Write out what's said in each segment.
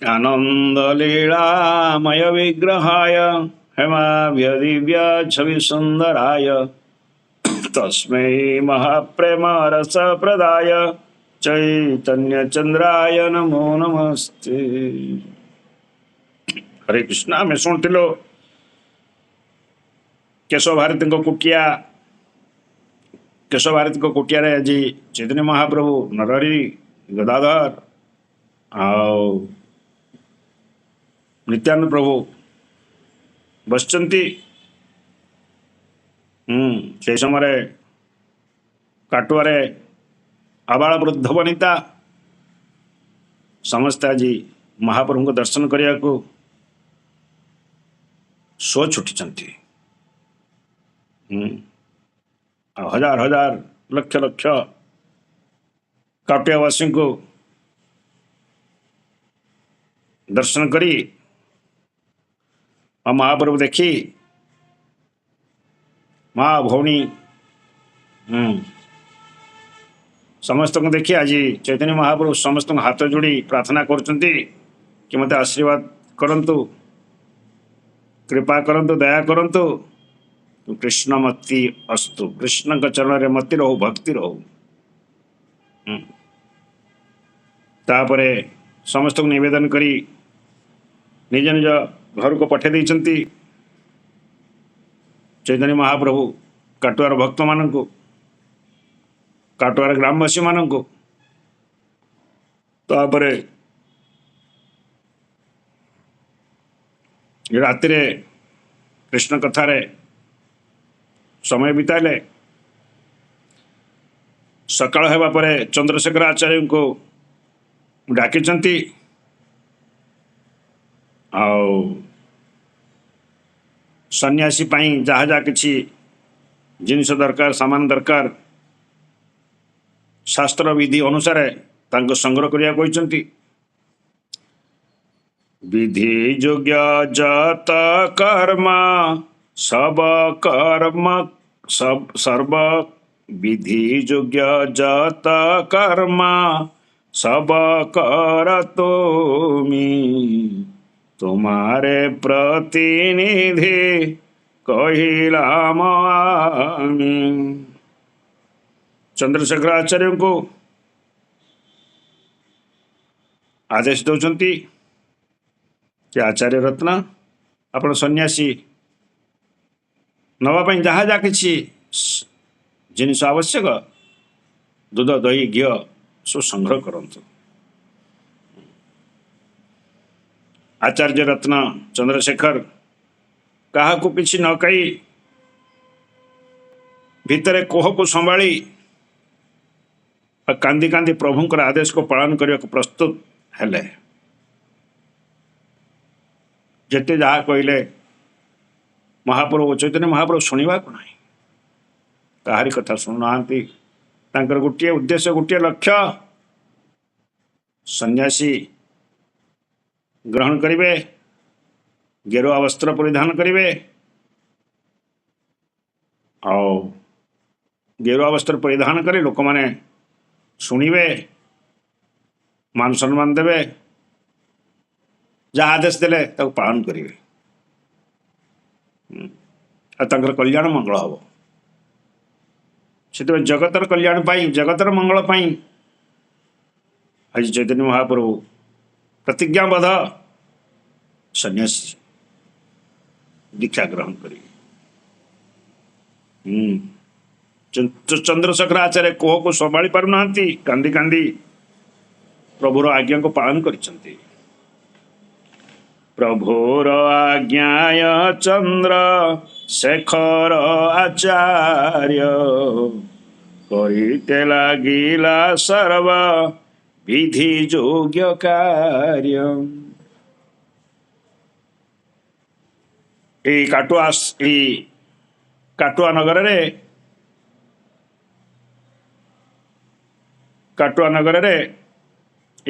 आनन्दलीलामय विग्रहाय हेमाभ्य छवि सुंदराय तस्मै महाप्रेम रसप्रदाय चैतन्य चंद्राय नमो नमस्ते। हरे कृष्ण। आम शुणुल केशव भारती कुटिया केशव भारती कुटिया आज चैतन्य महाप्रभु नरहरि गदाधर आओ नित्यानंद प्रभु बसचंती। से समय काटुआरे आबाल वृद्ध वनिता समस्त आज महाप्रभु को दर्शन करने को सो छुटी। हजार हजार लक्ष लक्ष काटियावासी को दर्शन करी और महाप्रभु देखी माँ भौणी समस्त को देखी आज चैतन्य महाप्रभु समस्त हाथ जोड़ी प्रार्थना करते कि मत आशीर्वाद करंतु, कृपा करंतु, दया करंतु। कृष्ण मति अस्तु, कृष्ण का चरण में मति रहू, भक्ति रहू। तापरे समस्त को निवेदन करी निज निज घर को पठे देइछंती चैतन्य महाप्रभु काटुआर भक्त मानक, काटुआर ग्रामवासी मानक। तापरे राति कृष्ण कथारे समय बिताइले। सकाळ हेबा परे चंद्रशेखर आचार्य को डाकिचंती आउ सन्यासी पाई जहाँ जहाँ किसी जिनिस दरकार, सामान दरकार, शास्त्र विधि अनुसार तांको संग्रह करिया कहते। विधि योग्य जत कर्म सब कर्म सब सर्व विधि योग्य जत कर्म सब कर तुम्हारे प्रतिनिधि कहिलाम आमी। चंद्रशेखर आचार्य को आदेश दौरान कि आचार्य रत्न आपण सन्यासी नवापाई जहाँ जहाँ किसी जिनिस आवश्यक दूध दही घी सब संग्रह करंतु। आचार्य रत्न चंद्रशेखर कहा को किसी न कही भितर कोह को संभाली कांदी कांदी प्रभुंकर आदेश को पालन करने को प्रस्तुत हेले। जेते जहाँ कहले महाप्रभु चैतन्य महाप्रभु शुणा को ना कहारी कथा शुणुना। गोटे उद्देश्य, गोटे लक्ष्य सन्यासी ग्रहण करिवे, गेरुआ वस्त्र परिधान करिवे और गेरुआ वस्त्र परिधान करे लोक माने शुणिबे, मान सम्मान देवे, जहाँ आदेश देले ताको पालन करिवे और कल्याण मंगल हम। से जगतर कल्याण पाई, जगतर मंगल पाई आज चैतन्य महाप्रभु प्रतिज्ञाबद्ध सन्यासी दीक्षा ग्रहण करी। चंद्रशेखर आचार्य कोह को संभाली पारना कांदी कांदी प्रभुर आज्ञा को पालन करिसंती। प्रभुर आज्ञाय चंद्र शेखर आचार्य करिते लागिला सर्व विधि योग्य कार्य। काटुआ नगर रे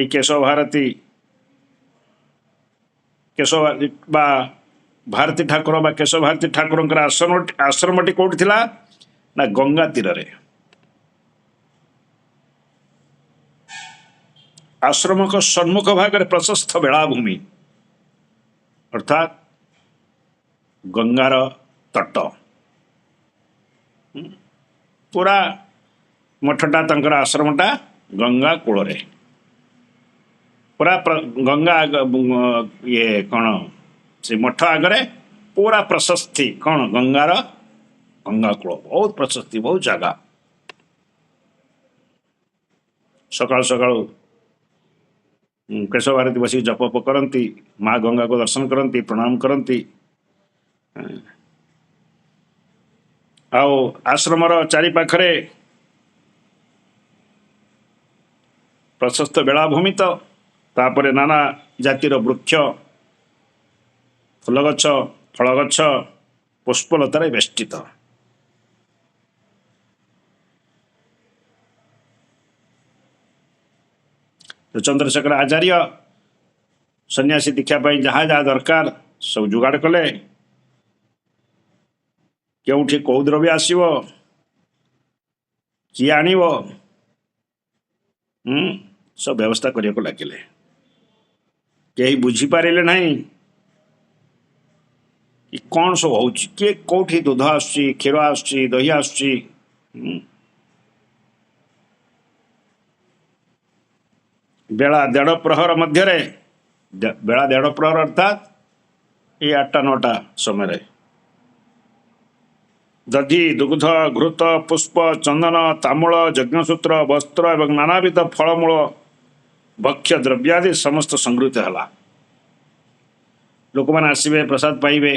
केशव भारती बा भारती ठाकुर बा केशव भारती ठाकुर आश्रमटी कौट थिला ना गंगा तीर रे। आश्रम को सम्मुख भाग प्रशस्त बेलाभूमि अर्थात गंगार तट पूरा मठटा तंकर आश्रमटा गंगा कूल पूरा गंगा ये कौन से मठ आगे पूरा प्रशस्ति कौन गंगार गंगा कूल बहुत प्रशस्ति बहुत जगह सकाल सकाल केशव भारती बस जप करती माँ गंगा को दर्शन करती प्रणाम करती आश्रमर चारिपाखरे प्रशस्त बेलाभूमि तो तापर नाना जातिर वृक्ष फूल गछ फल गछ पुष्पलतार बेष्टित चंद्रशेखर आचार्य सन्यासी दीक्षा जहाँ जहाँ दरकार सब जुगाड़ कले केउठी कौ द्रव्य आसव किए आणव सब व्यवस्था करने को लगिले कहीं बुझीपारे ना कि कौन सब हो किए कौटी दूध आस क्षीर आस दही आस बेला 1.5 प्रहर मध्य बेला 1.5 प्रहर अर्थात ये 8टा 9टा समय दधि दुग्ध घृत पुष्प चंदन तामूल यज्ञसूत्र वस्त्र एवं नानाविध फलमूल भक्ष्य द्रव्यादि समस्त संगृहित है लोक मैंने आसवे प्रसाद पाइबे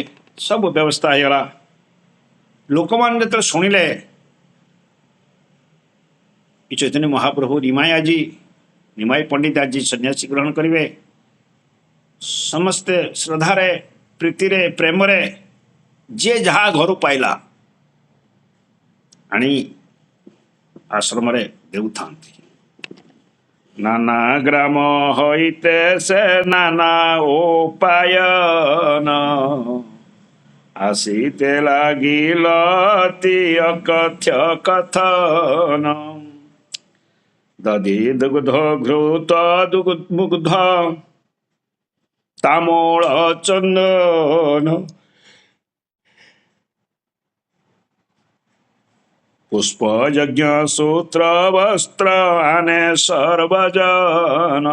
सब व्यवस्था होगा लोक मैंने जो शुणिले चैतन्य महाप्रभु निमाय आज निमाई पंडित आज सन्यासी ग्रहण करेंगे समस्ते श्रद्धारे प्रीति प्रेम जे जहाँ घर पाइला आनी आश्रम देउथा नाना ग्राम होइते से नाना उपायन आसीते लागिलती अकथ्य कथन दधि दुग्ध घृत मुग्ध तामूल चंदन पुष्प यज्ञ सूत्र वस्त्र आने सर्वजन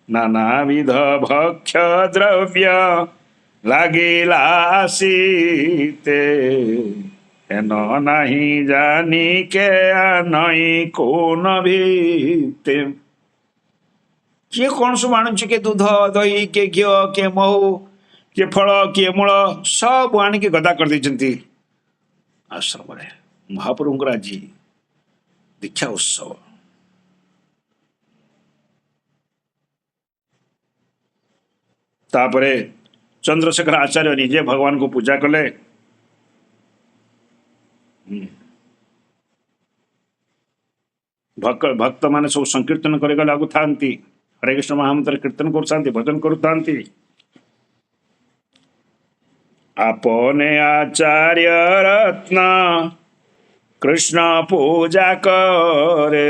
नानाविध भक्ष्य द्रव्य लागिलासीते हेन नहीं जानी के नई कौन भीते किए कौन सब आणुची के दूध दही के घी के महू किए फल किए मूल सब आणिक गदा कर देइछंती आश्रम महाप्रभुंकर आज दीक्षा उत्सव तापरे चंद्रशेखर आचार्य निजे भगवान को पूजा कले भक्त माने सब संकीर्तन करे लागू था हरे कृष्ण महामंत्र कीर्तन कर भजन करुता आपने आचार्य रत्न कृष्ण पूजा करे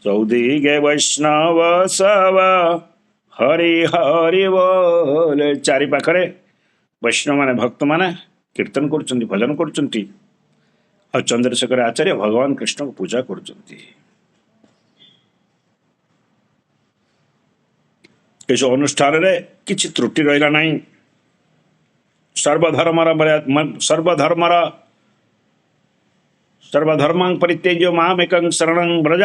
चौदी गे वैष्णव सब हरि हरि बोल चारि पाखरे वैष्णव माने भक्त माने कीर्तन कर भजन कर चंद्रशेखर आचार्य भगवान कृष्ण को पूजा कर अनुष्ठान रे किछि त्रुटि रहिला नहीं सर्वधर्म परित्यज्य मामेकं शरणं व्रज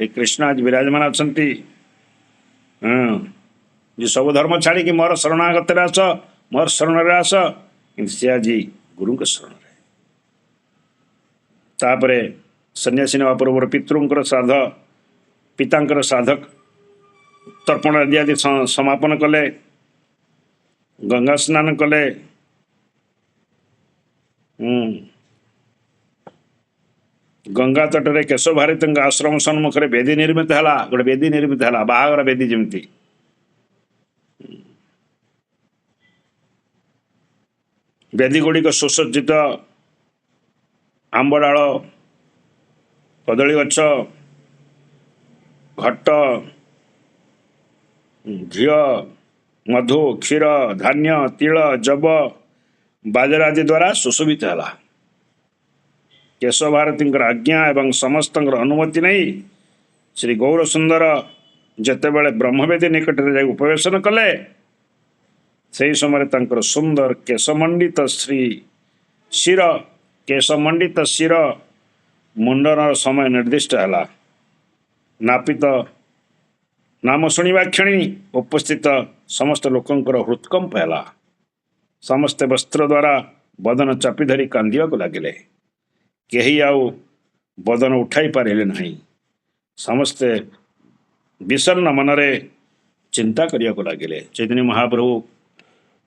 हे कृष्ण आज विराजमान अच्छा जो सब धर्म छाड़ी कि मोर शरणागत आस मोर शरण आस सी आज गुरु के शरण तापरे सन्यासी नवा पूर्व पितृंकर श्राद्ध पितांकर श्राद्ध तर्पण आदि समापन कले गंगा स्नान कले गंगा तटरे केशव भारती आश्रम सम्मुख बेदी निर्मित है गोटे बेदी निर्मित है बाहागर बेदी जमती बेदी गुड़िक सुसज्जित आंब डाल कदली गछ ଘଟ, ଘିଅ, ମଧୁ, କ୍ଷୀର, ଧାନ୍ୟ, ତିଳ, ଜବ, ବାଜରା ଆଦି ଦ୍ୱାରା ସୁଶୋଭିତ ହେଲା। କେଶ ଭାରତୀଙ୍କର ଆଜ୍ଞା ଏବଂ ସମସ୍ତଙ୍କର ଅନୁମତି ନେଇ ଶ୍ରୀ ଗୌର ସୁନ୍ଦର ଯେତେବେଳେ ବ୍ରହ୍ମବେଦୀ ନିକଟରେ ଯାଇ ଉପବେଶନ କଲେ, ସେହି ସମୟରେ ତାଙ୍କର ସୁନ୍ଦର କେଶମଣ୍ଡିତ ଶିର ମୁଣ୍ଡନର ସମୟ ନିର୍ଦ୍ଦିଷ୍ଟ ହେଲା। ନାପିତ ନାମ ଶୁଣିବା କ୍ଷଣି ଉପସ୍ଥିତ ସମସ୍ତ ଲୋକଙ୍କର ହୃତ୍କମ୍ପ ହେଲା। ସମସ୍ତେ ବସ୍ତ୍ର ଦ୍ୱାରା ବଦନ ଚାପି ଧରି କାନ୍ଦିବାକୁ ଲାଗିଲେ। କେହି ଆଉ ବଦନ ଉଠାଇ ପାରିଲେ ନାହିଁ। ସମସ୍ତେ ବିଷଣ୍ଣ ମନରେ ଚିନ୍ତା କରିବାକୁ ଲାଗିଲେ। ଚୈତନ୍ୟ ମହାପ୍ରଭୁ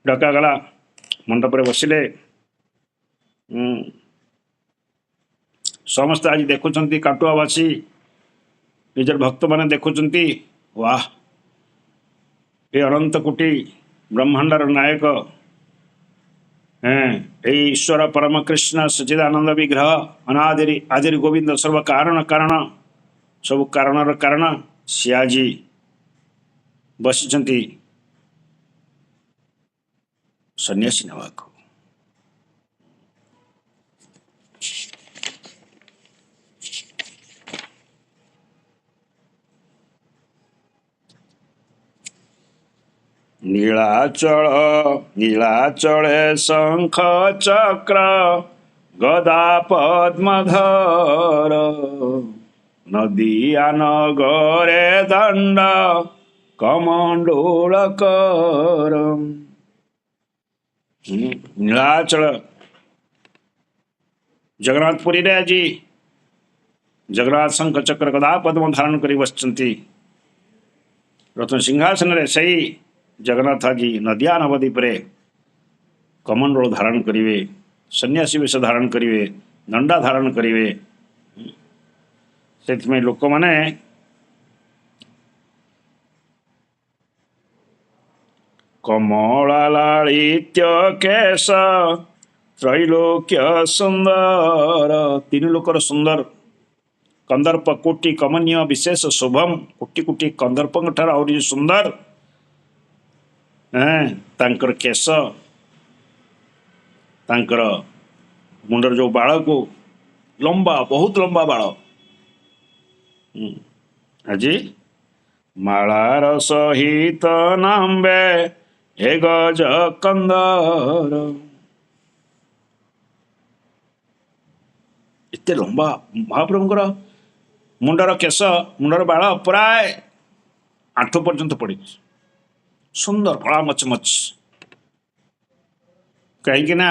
ଡକାଗଲା, ମଣ୍ଡପରେ ବସିଲେ। ସମସ୍ତେ ଆଜି ଦେଖୁଛନ୍ତି, କାଟୁଆବାସୀ ନିଜର ଭକ୍ତମାନେ ଦେଖୁଛନ୍ତି, ୱାହ, ଏ ଅନନ୍ତ କୋଟି ବ୍ରହ୍ମାଣ୍ଡର ନାୟକ, ଏଇ ଈଶ୍ୱର ପରମ କୃଷ୍ଣ ସଚ୍ଚିଦାନନ୍ଦ ବିଗ୍ରହ, ଅନାଦିରି ଆଦିର ଗୋବିନ୍ଦ, ସର୍ବ କାରଣ, ସବୁ କାରଣର କାରଣ, ସିଏ ଆଜି ବସିଛନ୍ତି ସନ୍ନ୍ୟାସୀ ନେବାକୁ। ନୀଳାଚଳେ ଶଙ୍ଖ ଚକ୍ର ଗଦା ପଦ୍ମଧର, ନଦିଆ ନଗରେ ଦଣ୍ଡ କମଣ୍ଡଳକର। ନୀଳାଚଳ ଜଗନ୍ନାଥପୁରୀରେ ଆଜି ଜଗନ୍ନାଥ ଶଙ୍ଖ ଚକ୍ର ଗଦା ପଦ୍ମ ଧାରଣ କରି ବସିଛନ୍ତି। ରତ୍ନ ସିଂହାସନରେ ସେଇ ଜଗନ୍ନାଥ ଆଜି ନଦିଆ ନବଦ୍ୱୀପରେ କମଣ୍ଡଳ ଧାରଣ କରିବେ, ସନ୍ନ୍ୟାସୀ ବେଶ ଧାରଣ କରିବେ, ଦଣ୍ଡା ଧାରଣ କରିବେ। ସେଥିପାଇଁ ଲୋକମାନେ କମଳା ଲାଳିତ୍ୟ କେଶ ତ୍ରୈଲୋକ୍ୟ ସୁନ୍ଦର, ତିନି ଲୋକର ସୁନ୍ଦର, କନ୍ଦର୍ପ କୋଟି କମନୀୟ ବିଶେଷ ଶୁଭମ, କୋଟି କୋଟି କନ୍ଦର୍ପଙ୍କ ଠାରୁ ଆହୁରି ସୁନ୍ଦର ତାଙ୍କର କେଶ, ତାଙ୍କର ମୁଣ୍ଡର ଯେଉଁ ବାଳକୁ ଲମ୍ବା, ବହୁତ ଲମ୍ବା ବାଳ, ଆଜି ମାଳାର ସହିତ ନାମ୍ବେ ଏ ଗଜ କନ୍ଦର। ଏତେ ଲମ୍ବା ମହାପ୍ରଭୁଙ୍କର ମୁଣ୍ଡର କେଶ, ମୁଣ୍ଡର ବାଳ ପ୍ରାୟ ଆଣ୍ଠୁ ପର୍ଯ୍ୟନ୍ତ ପଡ଼ିଛି, ସୁନ୍ଦର କଳା ମଚମଚ। କାହିଁକି ନା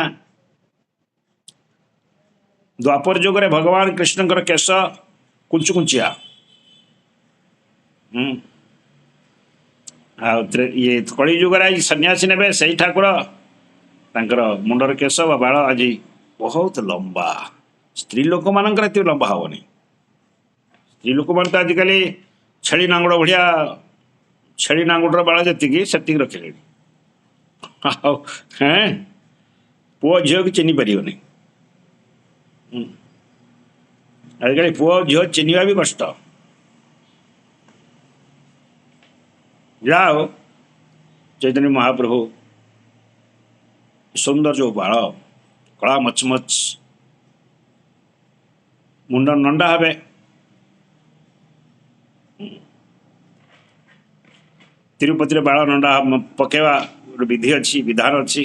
ଦ୍ୱାପର ଯୁଗରେ ଭଗବାନ କୃଷ୍ଣଙ୍କର କେଶ କୁଞ୍ଚୁକୁଞ୍ଚିଆ, ଆଉ ଇଏ କଳି ଯୁଗରେ ଆଜି ସନ୍ନ୍ୟାସୀ ନେବେ ସେଇ ଠାକୁର, ତାଙ୍କର ମୁଣ୍ଡର କେଶ ବା ବାଳ ଆଜି ବହୁତ ଲମ୍ବା। ସ୍ତ୍ରୀ ଲୋକମାନଙ୍କର ଏତେ ଲମ୍ବା ହବନି। ସ୍ତ୍ରୀ ଲୋକମାନେ ତ ଆଜିକାଲି ଛେଳି ନାଙ୍ଗୁଡ଼ ଭଳିଆ, ଛେଳି ନାଙ୍ଗୁଡ଼ର ବାଳ ଯେତିକି ସେତିକି ରଖିଲେଣି। ଆଉ ପୁଅ ଝିଅକୁ ଚିହ୍ନି ପାରିବନି। ଆଜିକାଲି ପୁଅ ଝିଅ ଚିହ୍ନିବା ବି କଷ୍ଟ। ଯାହା ହଉ, ଚୈତନ୍ୟ ମହାପ୍ରଭୁ ସୁନ୍ଦର ଯେଉଁ ବାଳ, କଳା ମଚମଚ, ମୁଣ୍ଡ ନଣ୍ଡା ହେବେ। ତିରୁପତିରେ ବାଳ ନଣ୍ଡା ପକେଇବା ଗୋଟେ ବିଧି ଅଛି, ବିଧାନ ଅଛି।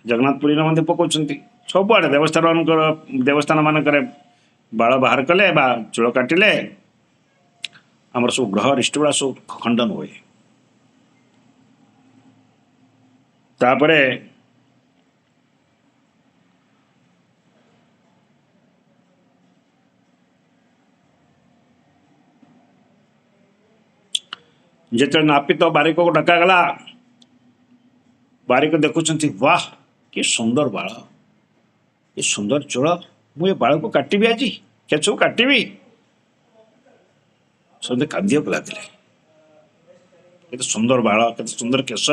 ଜଗନ୍ନାଥ ପୁରୀରେ ମଧ୍ୟ ପକାଉଛନ୍ତି। ସବୁଆଡ଼େ ଦେବସ୍ଥାନ ମାନଙ୍କରେ ବାଳ ବାହାର କଲେ ବା ଚୂଳ କାଟିଲେ ଆମର ସବୁ ଗ୍ରହ ରିଷ୍ଟଗୁଡ଼ା ସବୁ ଖଣ୍ଡନ ହୁଏ। ତାପରେ ଯେତେବେଳେ ନାପିତ ବାରିକକୁ ଡକାଗଲା, ବାରିକ ଦେଖୁଛନ୍ତି, ବାହ କି ସୁନ୍ଦର ବାଳ, ଏ ସୁନ୍ଦର ଚୂଳ, ମୁଁ ଏ ବାଳକୁ କାଟିବି, ଆଜି କେଶକୁ କାଟିବି। ସମସ୍ତେ କାନ୍ଦିବାକୁ ଲାଗିଲେ। କେତେ ସୁନ୍ଦର ବାଳ, କେତେ ସୁନ୍ଦର କେଶ।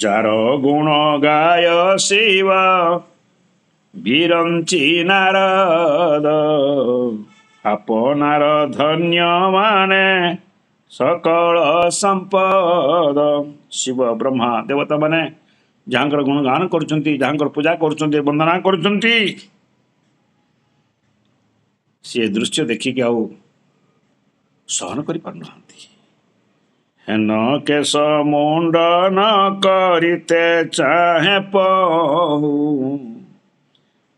जार गुण गाय शिव বিরঞ্চি নারদ আপনার ধন্য মানে সকল সম্পদ। শিব ব্রহ্মা ଦେବତା ମାନେ ଯାହାଙ୍କର ଗୁଣଗାନ କରୁଛନ୍ତି, ଯାହାଙ୍କର ପୂଜା କରୁଛନ୍ତି, ବନ୍ଦନା କରୁଛନ୍ତି, ସେ ଦୃଶ୍ୟ ଦେଖିକି ଆଉ ସହନ କରିପାରୁନାହାନ୍ତି। ହେନ କେଶ ମୁଣ୍ଡନ କରିତେ ଚାହେଁ ପହୁ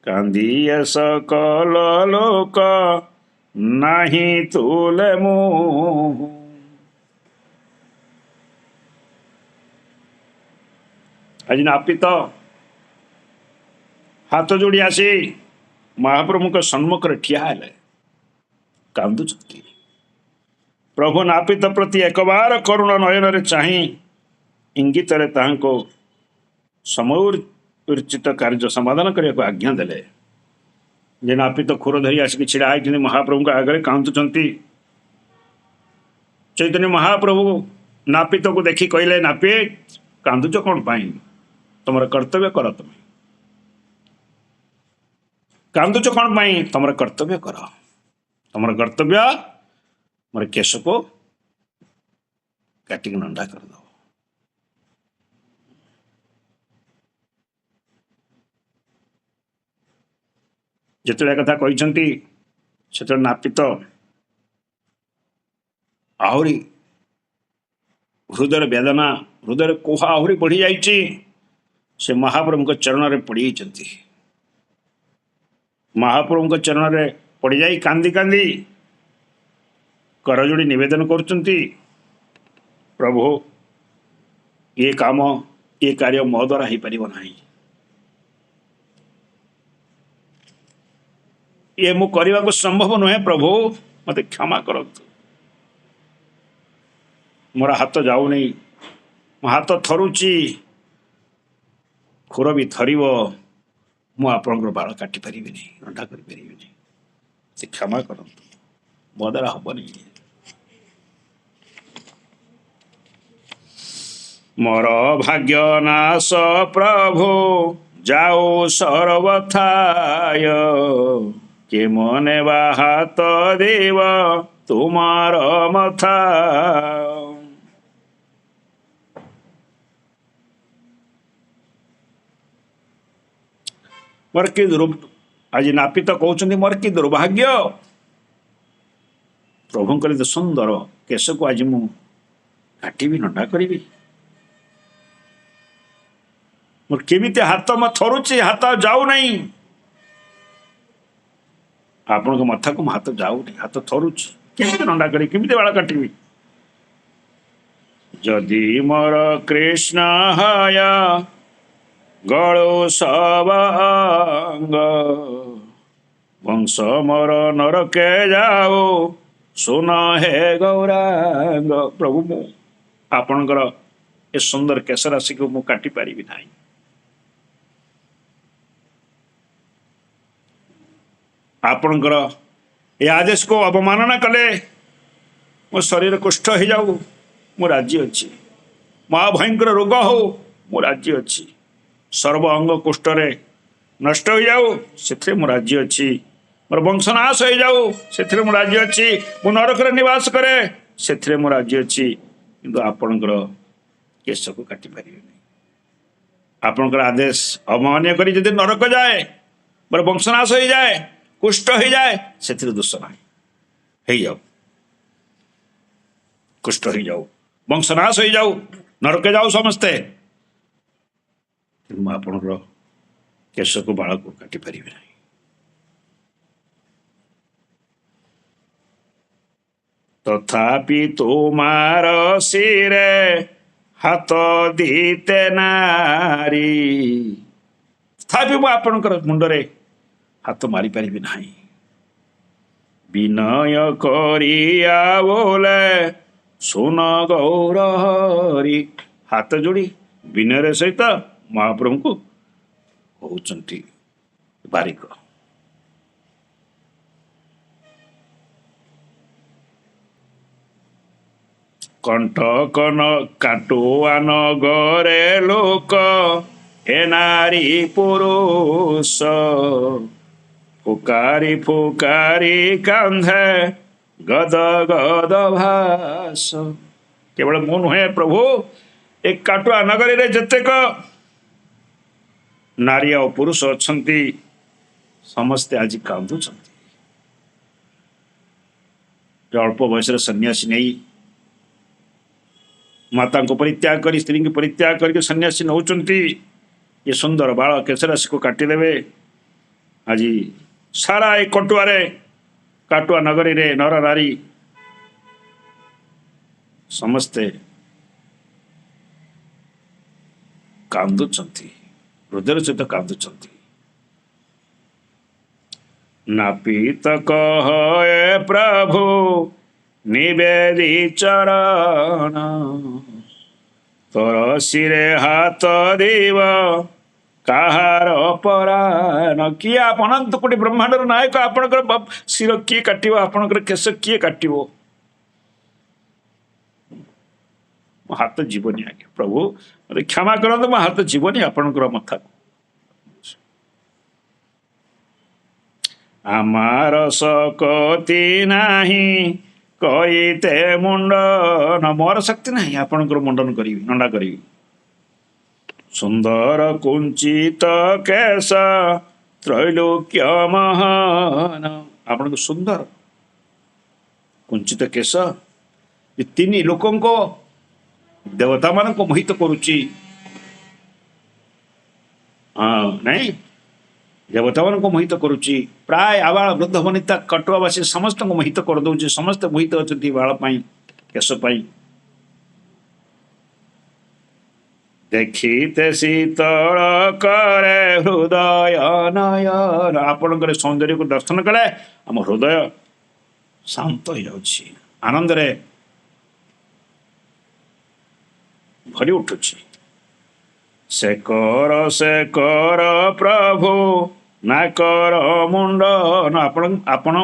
କାନ୍ଦିଏ ସକଲ ଲୋକ ନାହିଁ ତୁଲେ ମୁଁ। ଆଜି ନାପିତ ହାତ ଯୋଡ଼ି ଆସି ମହାପ୍ରଭୁଙ୍କ ସମ୍ମୁଖରେ ଠିଆ ହେଲେ, କାନ୍ଦୁଛନ୍ତି। ପ୍ରଭୁ ନାପିତ ପ୍ରତି ଏକବାର କରୁଣ ନୟନରେ ଚାହିଁ ଇଙ୍ଗିତରେ ତାହାଙ୍କୁ ସମୟୋଚିତ କାର୍ଯ୍ୟ ସମାଧାନ କରିବାକୁ ଆଜ୍ଞା ଦେଲେ। ଯେ ନାପିତ ଖୁର ଧରି ଆସିକି ଛିଡ଼ା ହେଇଛନ୍ତି ମହାପ୍ରଭୁଙ୍କ ଆଗରେ, କାନ୍ଦୁଛନ୍ତି। ଚୈତନ୍ୟ ମହାପ୍ରଭୁ ନାପିତକୁ ଦେଖି କହିଲେ, ନାପିତ କାନ୍ଦୁଛ କ'ଣ ପାଇଁ? ତମର କର୍ତ୍ତବ୍ୟ କର। ତମେ କାନ୍ଦୁଛ କ'ଣ ପାଇଁ? ତମର କର୍ତ୍ତବ୍ୟ କର। ତମର କର୍ତ୍ତବ୍ୟ ମୋର କେଶକୁ କାଟିକି ନଣ୍ଡା କରିଦବ। ଯେତେବେଳେ କଥା କହିଛନ୍ତି, ସେତେବେଳେ ନାପିତ ଆହୁରି ହୃଦୟର ବେଦନା, ହୃଦୟର କୋହ ଆହୁରି ବଢ଼ି ଯାଇଛି। ସେ ମହାପ୍ରଭୁଙ୍କ ଚରଣରେ ପଡ଼ିଯାଇଛନ୍ତି। ମହାପ୍ରଭୁଙ୍କ ଚରଣରେ ପଡ଼ିଯାଇ କାନ୍ଦି କାନ୍ଦି କରଯୋଡ଼ି ନିବେଦନ କରୁଛନ୍ତି, ପ୍ରଭୁ ଏ କାମ, ଏ କାର୍ଯ୍ୟ ମୋ ଦ୍ୱାରା ହେଇପାରିବ ନାହିଁ। ଇଏ ମୁଁ କରିବାକୁ ସମ୍ଭବ ନୁହେଁ। ପ୍ରଭୁ ମୋତେ କ୍ଷମା କରନ୍ତୁ। ମୋର ହାତ ଯାଉନି, ମୋ ହାତ ଥରୁଛି, ଖୁର ବି ଥରିବ, ମୁଁ ଆପଣଙ୍କର ବାଳ କାଟିପାରିବିନି, ରଣ୍ଡା କରିପାରିବିନି। ସେ କ୍ଷମା କରନ୍ତୁ, ମୋ ଦ୍ୱାରା ହବନି। ମୋର ଭାଗ୍ୟ ନାଶ ପ୍ରଭୁ ଯାଉ ସର୍ବଥାୟ, କେ ମନେ ବା ହାତ ଦେବ ତୁମାର ମଥା। ମୋର କି ଆଜି ନାପିତ କହୁଛନ୍ତି, ମୋର କି ଦୁର୍ଭାଗ୍ୟ। ପ୍ରଭୁଙ୍କର ଏତେ ସୁନ୍ଦର କେଶକୁ ଆଜି ମୁଁ କାଟିବି, ନଣ୍ଡା କରିବି। ମୋର କେମିତି ହାତ ମୋ ଥରୁଛି, ହାତ ଯାଉନାହିଁ। ଆପଣଙ୍କ ମଥାକୁ ମୋ ହାତ ଯାଉନି, ହାତ ଥରୁଛି, କେମିତି ନଣ୍ଡା କରିବି, କେମିତି ବାଳ କାଟିବି? ଯଦି ମୋର କୃଷ୍ଣ ହୟ ଗଳୁ ସବାଙ୍ଗ, ବଂଶ ମୋର ନରକେ ଯାଉ ସୁନ ହେ ଗୌରାଙ୍ଗ। ପ୍ରଭୁ ମୁଁ ଆପଣଙ୍କର ଏ ସୁନ୍ଦର କେଶ ରାଶିକୁ ମୁଁ କାଟି ପାରିବି ନାହିଁ। ଆପଣଙ୍କର ଏ ଆଦେଶକୁ ଅବମାନନା କଲେ ମୋ ଶରୀର କୁଷ୍ଠ ହେଇଯାଉ, ମୁଁ ରାଜି ଅଛି। ମହାଭୟଙ୍କର ରୋଗ ହଉ, ମୁଁ ରାଜି ଅଛି। ସର୍ବ ଅଙ୍ଗ କୁଷ୍ଠରେ ନଷ୍ଟ ହୋଇଯାଉ, ସେଥିରେ ମୁଁ ରାଜି ଅଛି। ମୋର ବଂଶନାଶ ହେଇଯାଉ, ସେଥିରେ ମୁଁ ରାଜି ଅଛି। ମୁଁ ନରକରେ ନିବାସ କରେ, ସେଥିରେ ମୁଁ ରାଜି ଅଛି। କିନ୍ତୁ ଆପଣଙ୍କର କେଶକୁ କାଟିପାରିବିନି। ଆପଣଙ୍କର ଆଦେଶ ଅମାନ୍ୟ କରି ଯଦି ନରକ ଯାଏ, ମୋର ବଂଶନାଶ ହେଇଯାଏ, କୁଷ୍ଠ ହେଇଯାଏ, ସେଥିରେ ଦୋଷ ନାହିଁ। ହେଇଯାଉ, କୁଷ୍ଠ ହେଇଯାଉ, ବଂଶନାଶ ହେଇଯାଉ, ନରକେ ଯାଉ ସମସ୍ତେ, ମୁଁ ଆପଣଙ୍କର କେଶକୁ ବାଳକୁ କାଟିପାରିବି ନାହିଁ। ତଥାପି ତୁମାର ଶିରେ ହାତ ଦିତେ ନାରୀ, ତଥାପି ମୁଁ ଆପଣଙ୍କର ମୁଣ୍ଡରେ ହାତ ମାରିପାରିବି ନାହିଁ। ବିନୟ କରିଆ ବୋଲେ ସୁନ ଗୌର ହରି, ହାତ ଯୋଡ଼ି ବିନୟର ସହିତ ମହାପ୍ରଭୁଙ୍କୁ କହୁଛନ୍ତି ବାରିକ। କଣ୍ଟକନ କାଟୁଆ ନଗରେ ଲୋକ ଏ ନାରୀ ପୁରୁଷ ଫୁକାରି ଫୁକାରି କାନ୍ଧେ ଗଦ ଗଦ ଭାସ। କେବଳ ମୁଁ ନୁହେଁ ପ୍ରଭୁ, ଏ କାଟୁଆ ନଗରୀରେ ଯେତେକ ନାରୀ ଆଉ ପୁରୁଷ ଅଛନ୍ତି ସମସ୍ତେ ଆଜି କାନ୍ଦୁଛନ୍ତି। ଅଳ୍ପ ବୟସରେ ସନ୍ନ୍ୟାସୀ ନେଇ ମାତାଙ୍କୁ ପରିତ୍ୟାଗ କରି ସ୍ତ୍ରୀଙ୍କୁ ପରିତ୍ୟାଗ କରିକି ସନ୍ନ୍ୟାସୀ ନେଉଛନ୍ତି। ଏ ସୁନ୍ଦର ବାଳ କେଶରାଶିକୁ କାଟିଦେବେ। ଆଜି ସାରା ଏ କାଟୁଆ ନଗରୀରେ ନର ନାରୀ ସମସ୍ତେ କାନ୍ଦୁଛନ୍ତି, ହୃଦୟର ସହିତ କାନ୍ଦୁଛନ୍ତି। ନାପିତ କହ ଏ ପ୍ରଭୁ ନିବେଦି ଚରଣ, ତୋର ଶିରେ ହାତ দিব କାହାର ପରାଣ। କିଏ ଅନନ୍ତ କୋଟି ବ୍ରହ୍ମାଣ୍ଡର ନାୟକ, ଆପଣଙ୍କର ଶିର କିଏ କାଟିବ? ଆପଣଙ୍କର କେଶ କିଏ କାଟିବ? ମୋ ହାତ ଯିବନି ଆଜ୍ଞା, ପ୍ରଭୁ ମତେ କ୍ଷମା କରନ୍ତୁ, ମୋ ହାତ ଯିବନି ଆପଣଙ୍କର ମଥାକୁ। ଆମର ଶକ୍ତି ନାହିଁ କରିତେ ମୁଣ୍ଡନ, ମୋର ଶକ୍ତି ନାହିଁ ଆପଣଙ୍କର ମୁଣ୍ଡନ କରିବି, ନଣ୍ଡା କରିବି। ସୁନ୍ଦର କୁଞ୍ଚିତ କେଶ ତ୍ରୈଲୋକ୍ୟ ମହାନ, ଆପଣଙ୍କ ସୁନ୍ଦର କୁଞ୍ଚିତ କେଶ ତିନି ଲୋକଙ୍କ ଦେବତା ମାନଙ୍କୁ ମୋହିତ କରୁଛି। ହଁ ନାଇଁ, ଦେବତା ମାନଙ୍କୁ ମୋହିତ କରୁଛି। ପ୍ରାୟ ଆବାଳ ବୃଦ୍ଧ ବନିତା କଟୁଆବାସୀ ସମସ୍ତଙ୍କୁ ମୋହିତ କରିଦଉଛି। ସମସ୍ତେ ମୋହିତ ଅଛନ୍ତି ବାଳ ପାଇଁ, କେଶ ପାଇଁ। ଦେଖିତେ ଶୀତଳ କରେ ହୃଦୟ ନୟନ, ଆପଣଙ୍କର ସୌନ୍ଦର୍ଯ୍ୟକୁ ଦର୍ଶନ କଲେ ଆମ ହୃଦୟ ଶାନ୍ତ ହେଇଯାଉଛି, ଆନନ୍ଦରେ ଭରି ଉଠୁଛି। ସେ କର ପ୍ରଭୁ ନା କର ମୁଣ୍ଡନ, ଆପଣ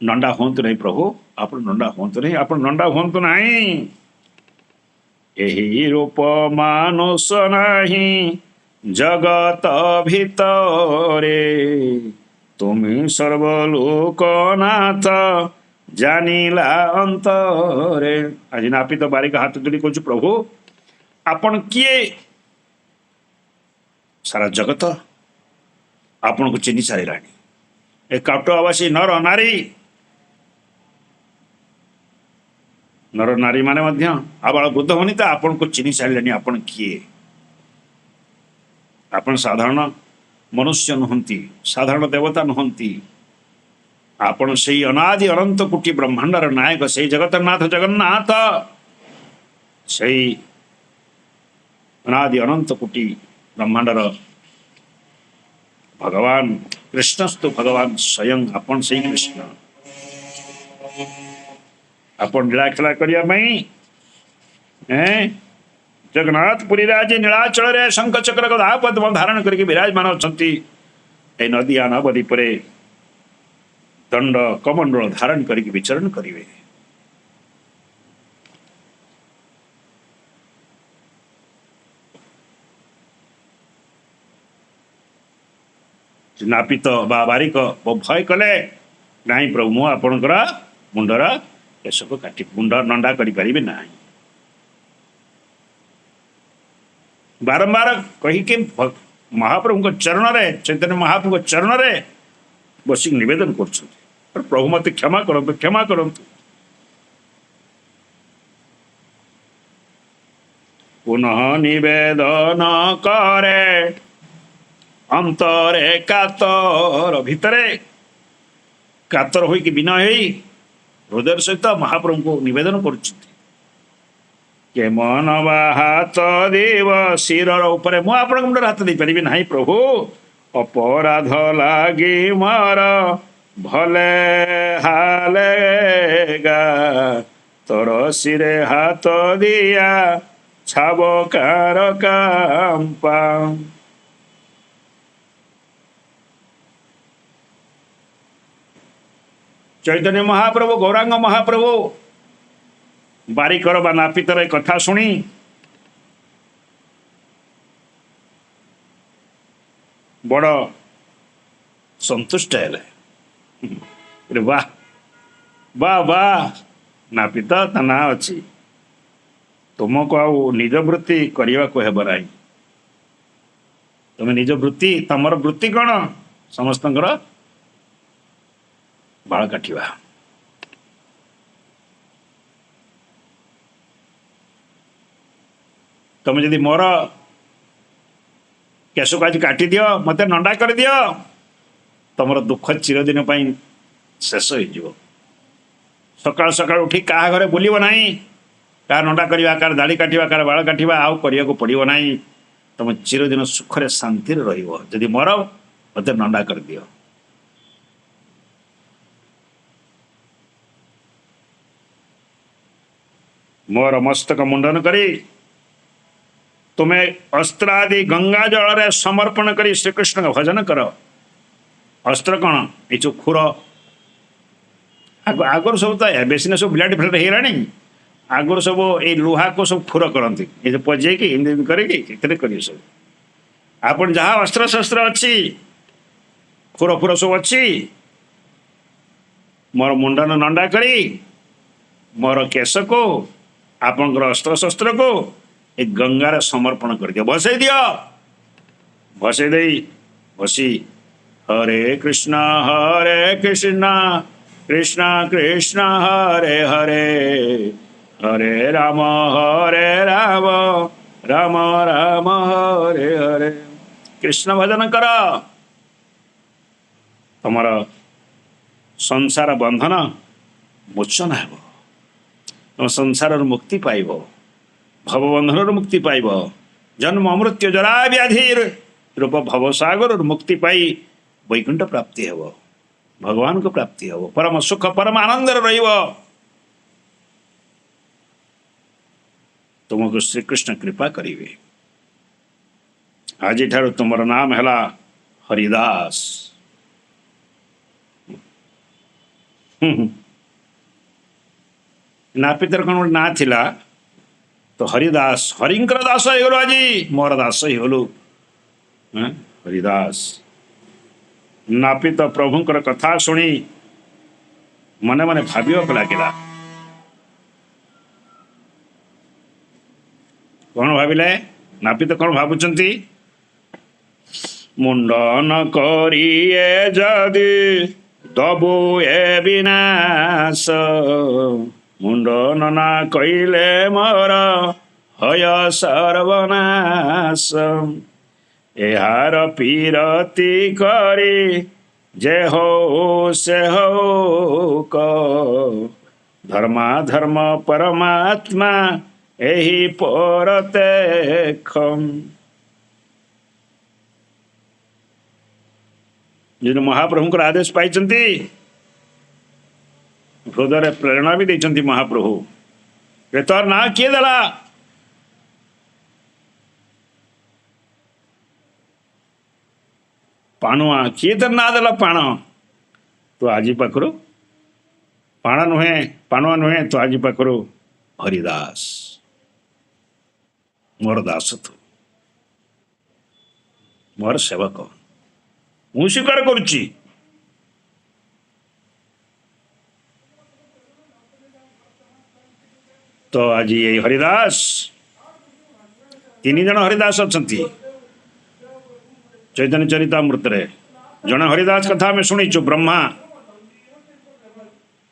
ନଣ୍ଡା ହୁଅନ୍ତୁ ନାହିଁ ପ୍ରଭୁ, ଆପଣ ନଣ୍ଡା ହୁଅନ୍ତୁ ନାହିଁ, ଆପଣ ନଣ୍ଡା ହୁଅନ୍ତୁ ନାହିଁ। ଏହି ରୂପ ମାନୁଷ ନାହିଁ ଜଗତ ଭିତରେ, ତୁମି ସର୍ବଲୋକନାଥ ଜାଣିଲା ଅନ୍ତରେ। ଆଜି ନାପିତ ବାରିକ ହାତ ଯୋଡ଼ି କହୁଛୁ, ପ୍ରଭୁ ଆପଣ କିଏ? ସାରା ଜଗତ ଆପଣଙ୍କୁ ଚିହ୍ନି ସାରିଲାଣି। ଏ କାଟୁଆବାସୀ ନର ନାରୀ ମାନେ ମଧ୍ୟ ଆବାଳ ବୃଦ୍ଧ ବନିତା ଆପଣଙ୍କୁ ଚିହ୍ନି ସାରିଲେଣି। ଆପଣ କିଏ? ଆପଣ ସାଧାରଣ ମନୁଷ୍ୟ ନୁହନ୍ତି, ସାଧାରଣ ଦେବତା ନୁହନ୍ତି। ଆପଣ ସେଇ ଅନାଦି ଅନନ୍ତ କୋଟି ବ୍ରହ୍ମାଣ୍ଡର ନାୟକ, ସେଇ ଜଗତରନାଥ ଜଗନ୍ନାଥ, ସେଇ ଅନାଦି ଅନନ୍ତ କୋଟି ବ୍ରହ୍ମାଣ୍ଡର ଭଗବାନ କୃଷ୍ଣସ୍ତୁ ଭଗବାନ ସ୍ୱୟଂ, ଆପଣ ସେଇ କୃଷ୍ଣ। ଆପଣ ଲୀଳାଖେଳା କରିବା ପାଇଁ ଜଗନ୍ନାଥ ପୁରୀରେ ଆଜି ନୀଳାଚଳରେ ଶଙ୍ଖ ଚକ୍ର ଗଦା ପଦ୍ମ ଧାରଣ କରିକି ବିରାଜମାନ ଅଛନ୍ତି। এই ନଦିଆ ନବଦ୍ୱୀପରେ ଦଣ୍ଡ କମଣ୍ଡଳ ଧାରଣ କରିକି ବିଚରଣ କରିବେ। ନାପିତ ବା ବାରିକ ଭୟ କଲେ, ନାହିଁ ପ୍ରଭୁ ମୁଁ ଆପଣଙ୍କର ମୁଣ୍ଡର କେଶକୁ କାଟି ମୁଣ୍ଡ ନଣ୍ଡା କରିପାରିବି ନାହିଁ। ବାରମ୍ବାର କହିକି ମହାପ୍ରଭୁଙ୍କ ଚରଣରେ, ଚୈତନ୍ୟ ମହାପ୍ରଭୁଙ୍କ ଚରଣରେ ବସିକି ନିବେଦନ କରୁଛନ୍ତି, ପ୍ରଭୁ ମତେ କ୍ଷମା କରନ୍ତୁ, କ୍ଷମା କରନ୍ତୁ। ପୁନଃ ନିବେଦନ କରେ ଅନ୍ତରେ କାତର, ଭିତରେ କାତର ହୋଇକି ବିନୟ ହେଇ ହୃଦୟର ସହିତ ମହାପ୍ରଭୁଙ୍କୁ ନିବେଦନ କରୁଛନ୍ତି। କେ ମନ ବା ହାତ ଦେବ ଶିରର ଉପରେ, ମୁଁ ଆପଣଙ୍କ ମୁଣ୍ଡରେ ହାତ ଦେଇପାରିବି ନାହିଁ ପ୍ରଭୁ। ଅପରାଧ ଲାଗି ମୋର ଭଲେ ହାଲେଗା, ତୋର ଶିରେ ହାତ ଦିଆ ଛାବ କାର କାମ୍ପା। ଚୈତନ୍ୟ ମହାପ୍ରଭୁ, ଗୌରାଙ୍ଗ ମହାପ୍ରଭୁ ବାରିକର ବା ନାପିତର ଏ କଥା ଶୁଣି ବଡ଼ ସନ୍ତୁଷ୍ଟ ହେଲେ। ବାଃ ବାଃ ବାଃ, ନାପିତ ତା ନାଁ ଅଛି, ତୁମକୁ ଆଉ ନିଜ ବୃତ୍ତି କରିବାକୁ ହେବ ନାହିଁ। ତୁମେ ନିଜ ବୃତ୍ତି, ତମର ବୃତ୍ତି କ'ଣ? ସମସ୍ତଙ୍କର ବାଳ କାଟିବା। ତମେ ଯଦି ମୋର କେଶକୁ ଆଜି କାଟିଦିଅ, ମୋତେ ନଣ୍ଡା କରିଦିଅ, ତମର ଦୁଃଖ ଚିରଦିନ ପାଇଁ ଶେଷ ହେଇଯିବ। ସକାଳୁ ସକାଳୁ ଉଠି କାହା ଘରେ ବୁଲିବ ନାହିଁ, କାହା ନଣ୍ଡା କରିବା, କାହାର ଦାଢ଼ି କାଟିବା, କାହାର ବାଳ କାଟିବା ଆଉ କରିବାକୁ ପଡ଼ିବ ନାହିଁ। ତମେ ଚିରଦିନ ସୁଖରେ ଶାନ୍ତିରେ ରହିବ। ଯଦି ମର, ମୋତେ ନଣ୍ଡା କରିଦିଅ। ମୋର ମସ୍ତକ ମୁଣ୍ଡନ କରି ତୁମେ ଅସ୍ତ୍ର ଆଦି ଗଙ୍ଗା ଜଳରେ ସମର୍ପଣ କରି ଶ୍ରୀକୃଷ୍ଣଙ୍କ ଭଜନ କର। ଅସ୍ତ୍ର କ'ଣ? ଏ ଯେଉଁ ଖୁର, ଆଗରୁ ସବୁ ତ ଏବେ ସିନା ସବୁ ବ୍ଲେଡ୍ ଫ୍ଲେଡ୍ ହେଇଗଲାଣି, ଆଗରୁ ସବୁ ଏଇ ଲୁହାକୁ ସବୁ ଖୁର କରନ୍ତି, ଏ ଯେଉଁ ପଜେଇକି ଏମିତି କରିକି ଏଥିରେ କରିବେ ସବୁ। ଆପଣ ଯାହା ଅସ୍ତ୍ରଶସ୍ତ୍ର ଅଛି, ଖୁର ଫୁର ସବୁ ଅଛି, ମୋର ମୁଣ୍ଡନ ନଣ୍ଡା କରି ମୋର କେଶକୁ, ଆପଣଙ୍କର ଅସ୍ତ୍ରଶସ୍ତ୍ରକୁ ଏ ଗଙ୍ଗାରେ ସମର୍ପଣ କରିଦିଅ, ଭସେଇ ଦିଅ। ଭସେଇ ଦେଇ ବସି ହରେ କୃଷ୍ଣ କୃଷ୍ଣ କୃଷ୍ଣ ହରେ ହରେ, ହରେ ରାମ ରାମ ରାମ ହରେ ହରେ। କୃଷ୍ଣ ଭଜନ କର, ତମର ସଂସାର ବନ୍ଧନ ମୋଚନ ହେବ। ତମ ସଂସାରରୁ ମୁକ୍ତି ପାଇବ, ଭବବନ୍ଧନରୁ ମୁକ୍ତି ପାଇବ। ଜନ୍ମ ମୃତ୍ୟୁ ଜରା ବ୍ୟାଧି ରୂପ ଭବସାଗରରୁ ମୁକ୍ତି ପାଇ ବୈକୁଣ୍ଠ ପ୍ରାପ୍ତି ହେବ, ଭଗବାନଙ୍କ ପ୍ରାପ୍ତି ହେବ, ପରମ ସୁଖ ପରମ ଆନନ୍ଦରେ ରହିବ। ତୁମକୁ ଶ୍ରୀକୃଷ୍ଣ କୃପା କରିବେ। ଆଜିଠାରୁ ତୁମର ନାମ ହେଲା ହରିଦାସ। ନାପିତର କ'ଣ ଗୋଟେ ନାଁ ଥିଲା ତ, ହରିଦାସ, ହରିଙ୍କର ଦାସ ହେଇଗଲୁ, ଆଜି ମୋର ଦାସ ହେଇଗଲୁ ହରିଦାସ। ନାପିତ ପ୍ରଭୁଙ୍କର କଥା ଶୁଣି ମନେ ମନେ ଭାବିବାକୁ ଲାଗିଲା। କ'ଣ ଭାବିଲେ? ନାପିତ କ'ଣ ଭାବୁଛନ୍ତି? ମୁଣ୍ଡନ କରିଏ ଯଦି ଦବୁ ଏ ବିନାଶ, ମୁଣ୍ଡନ ନା କହିଲେ ମୋର ହୟ ସର୍ବନାଶ। ଏହାର ପୀରତି କରି ଯେ ହଉ ସେ ହଉ କ, ଧର୍ମାଧର୍ମ ପରମାତ୍ମା ଏହି ପରତେଖ। ଯଦି ମହାପ୍ରଭୁଙ୍କର ଆଦେଶ ପାଇଛନ୍ତି, ହୃଦୟରେ ପ୍ରେରଣା ବି ଦେଇଛନ୍ତି ମହାପ୍ରଭୁ। ତୋର ନାଁ କିଏ ଦେଲା? ପାଣୁଆ। କିଏ ତୋର ନାଁ ଦେଲା? ପାଣ। ତୁ ଆଜି ପାଖରୁ ପାଣ ନୁହେଁ, ପାଣୁଆ ନୁହେଁ, ତୁ ଆଜି ପାଖରୁ ହରିଦାସ, ମୋର ଦାସ, ତୁ ମୋର ସେବକ, ମୁଁ ସ୍ୱୀକାର କରୁଛି। ତ ଆଜି ଏଇ ହରିଦାସ, 3 ଜଣ ହରିଦାସ ଅଛନ୍ତି ଚୈତନ୍ୟ ଚରିତାମୃତରେ। ଜଣେ ହରିଦାସ କଥା ଆମେ ଶୁଣିଛୁ, ବ୍ରହ୍ମା,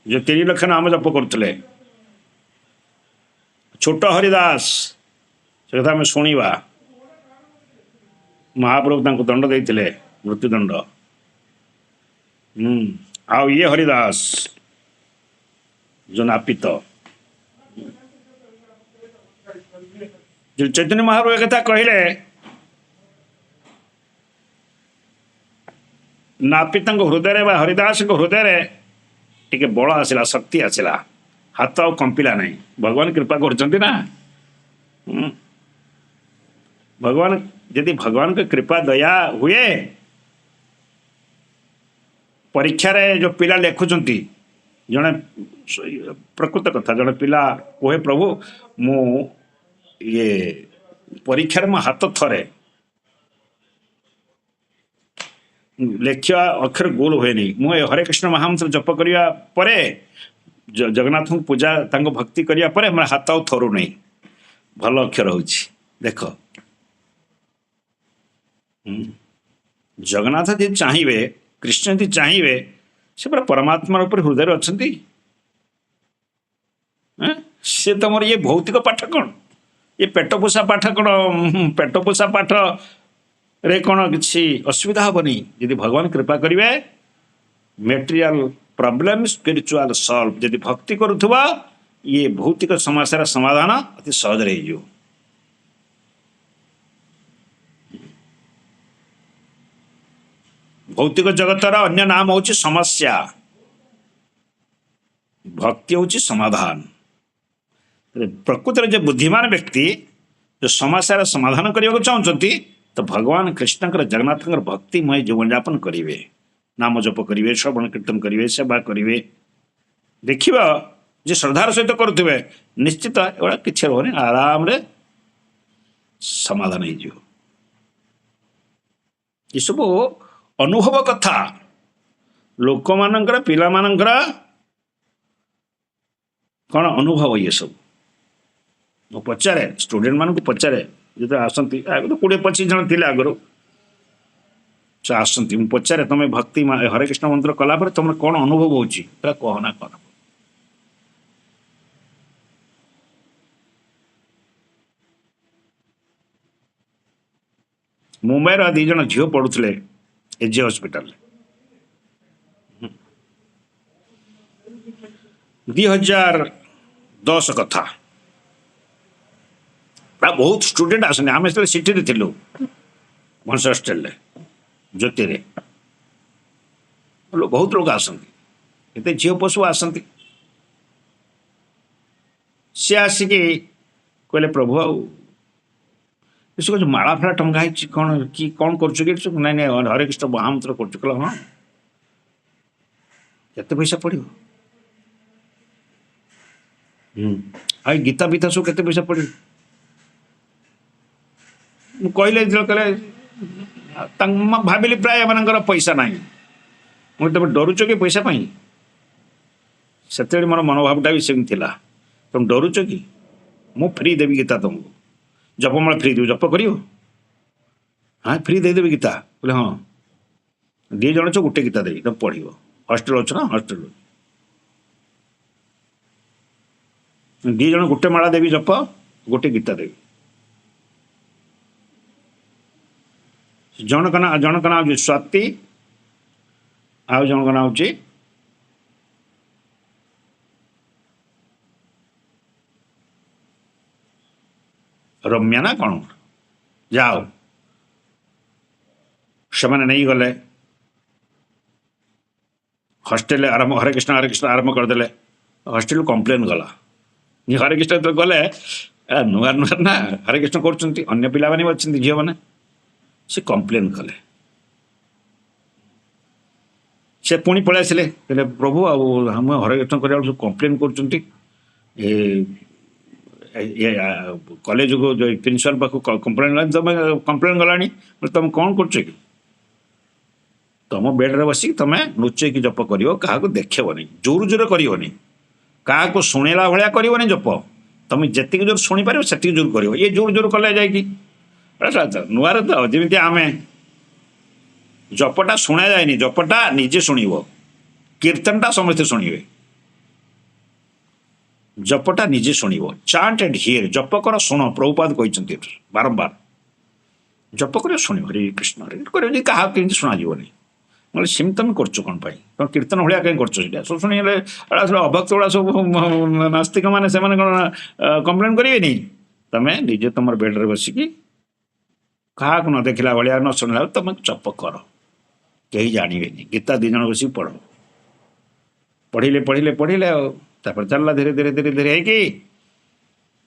ଯେ 3 ଲକ୍ଷ ନାମ ଜପ କରୁଥିଲେ। ଛୋଟ ହରିଦାସ, ସେ କଥା ଆମେ ଶୁଣିବା। ମହାପ୍ରଭୁ ତାଙ୍କୁ ଦଣ୍ଡ ଦେଇଥିଲେ, ମୃତ୍ୟୁଦଣ୍ଡ। ଆଉ ଇଏ ହରିଦାସ ଯେଉଁ ନାପିତ, ଯେଉଁ ଚୈତନ୍ୟ ମହାପ୍ରଭୁ ଏ କଥା କହିଲେ, ନାପିତଙ୍କ ହୃଦୟରେ ବା ହରିଦାସଙ୍କ ହୃଦୟରେ ଟିକେ ବଳ ଆସିଲା, ଶକ୍ତି ଆସିଲା, ହାତ ଆଉ କମ୍ପିଲା ନାହିଁ। ଭଗବାନ କୃପା କରୁଛନ୍ତି ନା। ଭଗବାନ, ଯଦି ଭଗବାନଙ୍କ କୃପା ଦୟା ହୁଏ, ପରୀକ୍ଷାରେ ଯେଉଁ ପିଲା ଲେଖୁଛନ୍ତି जड़े प्रकृत कथा जड़े पिला कहे प्रभु मु ये परीक्षार मो हाथ थरे लेखिया अक्षर गोल हुए नहीं मु हरे कृष्ण महामंत्र जप करिया परे जगन्नाथ पूजा तांको भक्ति करिया परे हमर हाथ आउ थरु नहीं भल अक्षर होची देख जगन्नाथ जी चाहिए कृष्ण जी चाहिए से पूरा परमात्मा ऊपर हृदय अच्छा सी तुम ये भौतिक पाठ कौन ये पेट पोषा पाठ कौन पेट पोषा पाठ रे कौन किसी असुविधा हेनी यदि भगवान कृपा करेंगे मेटेरियल प्रॉब्लम स्पिरिचुअल सॉल्व यदि भक्ति करुवा ये भौतिक समस्या समाधान अति सहज रही भौतिक जगतर अन्य नाम हूँ समस्या भक्ति हूँ समाधान प्रकृत जो बुद्धिमान व्यक्ति जो समस्या समाधान करने को चाहते तो भगवान कृष्ण जगन्नाथ भक्तिमय जीवन यापन करेंगे नाम जप करेंगे श्रवण कीर्तन करेंगे सेवा करेंगे देखिए जे श्रद्धार सहित करुवे निश्चित एवं किसी रोनी आराम रे समाधान ये सब अनुभव कथा लोक मानकर पिला मानकर कौन अनुभव ये सब मु पचारे स्टूडेंट मान पचारे जो आसती तो 20-25 जन थे आगर से आसती मुझे पचारे तुम भक्ति हरे कृष्ण मंत्र कलापर तुम कौन अनुभव होची कहना कौन मुंबई 2 जन झील पढ़ुले एजे हॉस्पिटल 2010 कथा बहुत स्टूडेंट आसने आम सिटी थिलु भंस हॉस्टेल ज्योति बहुत लोग आसती एत झील पशु आसती सी आसिक कहले प्रभु जो माला फाला टंगा है कौन कि कौन कर ना हरे कृष्ण महामंत्र कर हाँ केते पैसा पड़ो आई गीता बीता सब केते पैसा पड़ो कहले भाविली प्राय एम पैसा ना मुझे तुम डरुच कि पैसा से मोर मनोभावटा भी सेमती था तुम डरुच कि मु फ्री देवी गीता तुमको जपमाला फ्री देव जप कर हाँ फ्री देदेवी गीता बोले हाँ 2 जन छो गोटे गीता देवी तुम पढ़ हॉस्टेल अच्छे ना हॉस्टेल 2 जन गोटे माला देवी जप गोटे गीता देवी जन का नाम हूँ स्वाति आउ जन का नाम हूँ रम्या ना कौन जाओ से मैंने नहीं गले हॉस्टेल आरंभ हरे कृष्ण आरंभ करदे हॉस्टेल कंप्लेन गला हरे कृष्ण तो गले नुआ नुआ ना हरे कृष्ण कर पिला माने अच्छा झील मैंने से कंप्लेन कले से पुणी पलि आसिले कहले प्रभु आम हरे कृष्ण कर कंप्लेन कर कॉलेज को जो प्रिंसिपल पाक कंप्लेन तुम कंप्लेन गला तुम कौन कर तुम बेड्रे बस तुम लुचेक जप कर क्या देखनी जोर जोर करनी क्या शुणेला भाया करनी जप तुम जी जोर शुणी पार से जोर कर ये जोर जोर कले जा नुआर तो जमी आम जपटा शुणा जाए जपटा निजे शुणव कीर्तनटा समस्ते शुणे जपटा निजे शुणव चांट एंड हियर जप कर शुण प्रभुपाद कहते बारंबार जप कर शुण हरे कृष्ण हरे कर क्या शुणाजी मतलब सेम तुम कर कौन तुम कीर्तन भाया कहीं कर शुणी अभक्त गुड़ा सब नास्तिक मैंने से कौन कंप्लेन करेंगे तुम्हें निजे तुम बेड्रे बसिकी क्या न देखला भाया न शुणला तुम जप कर कहीं जानवे गीता 2 जन बस पढ़ पढ़िले पढ़िले पढ़िले चलला धीरे धीरे धीरे धीरे कि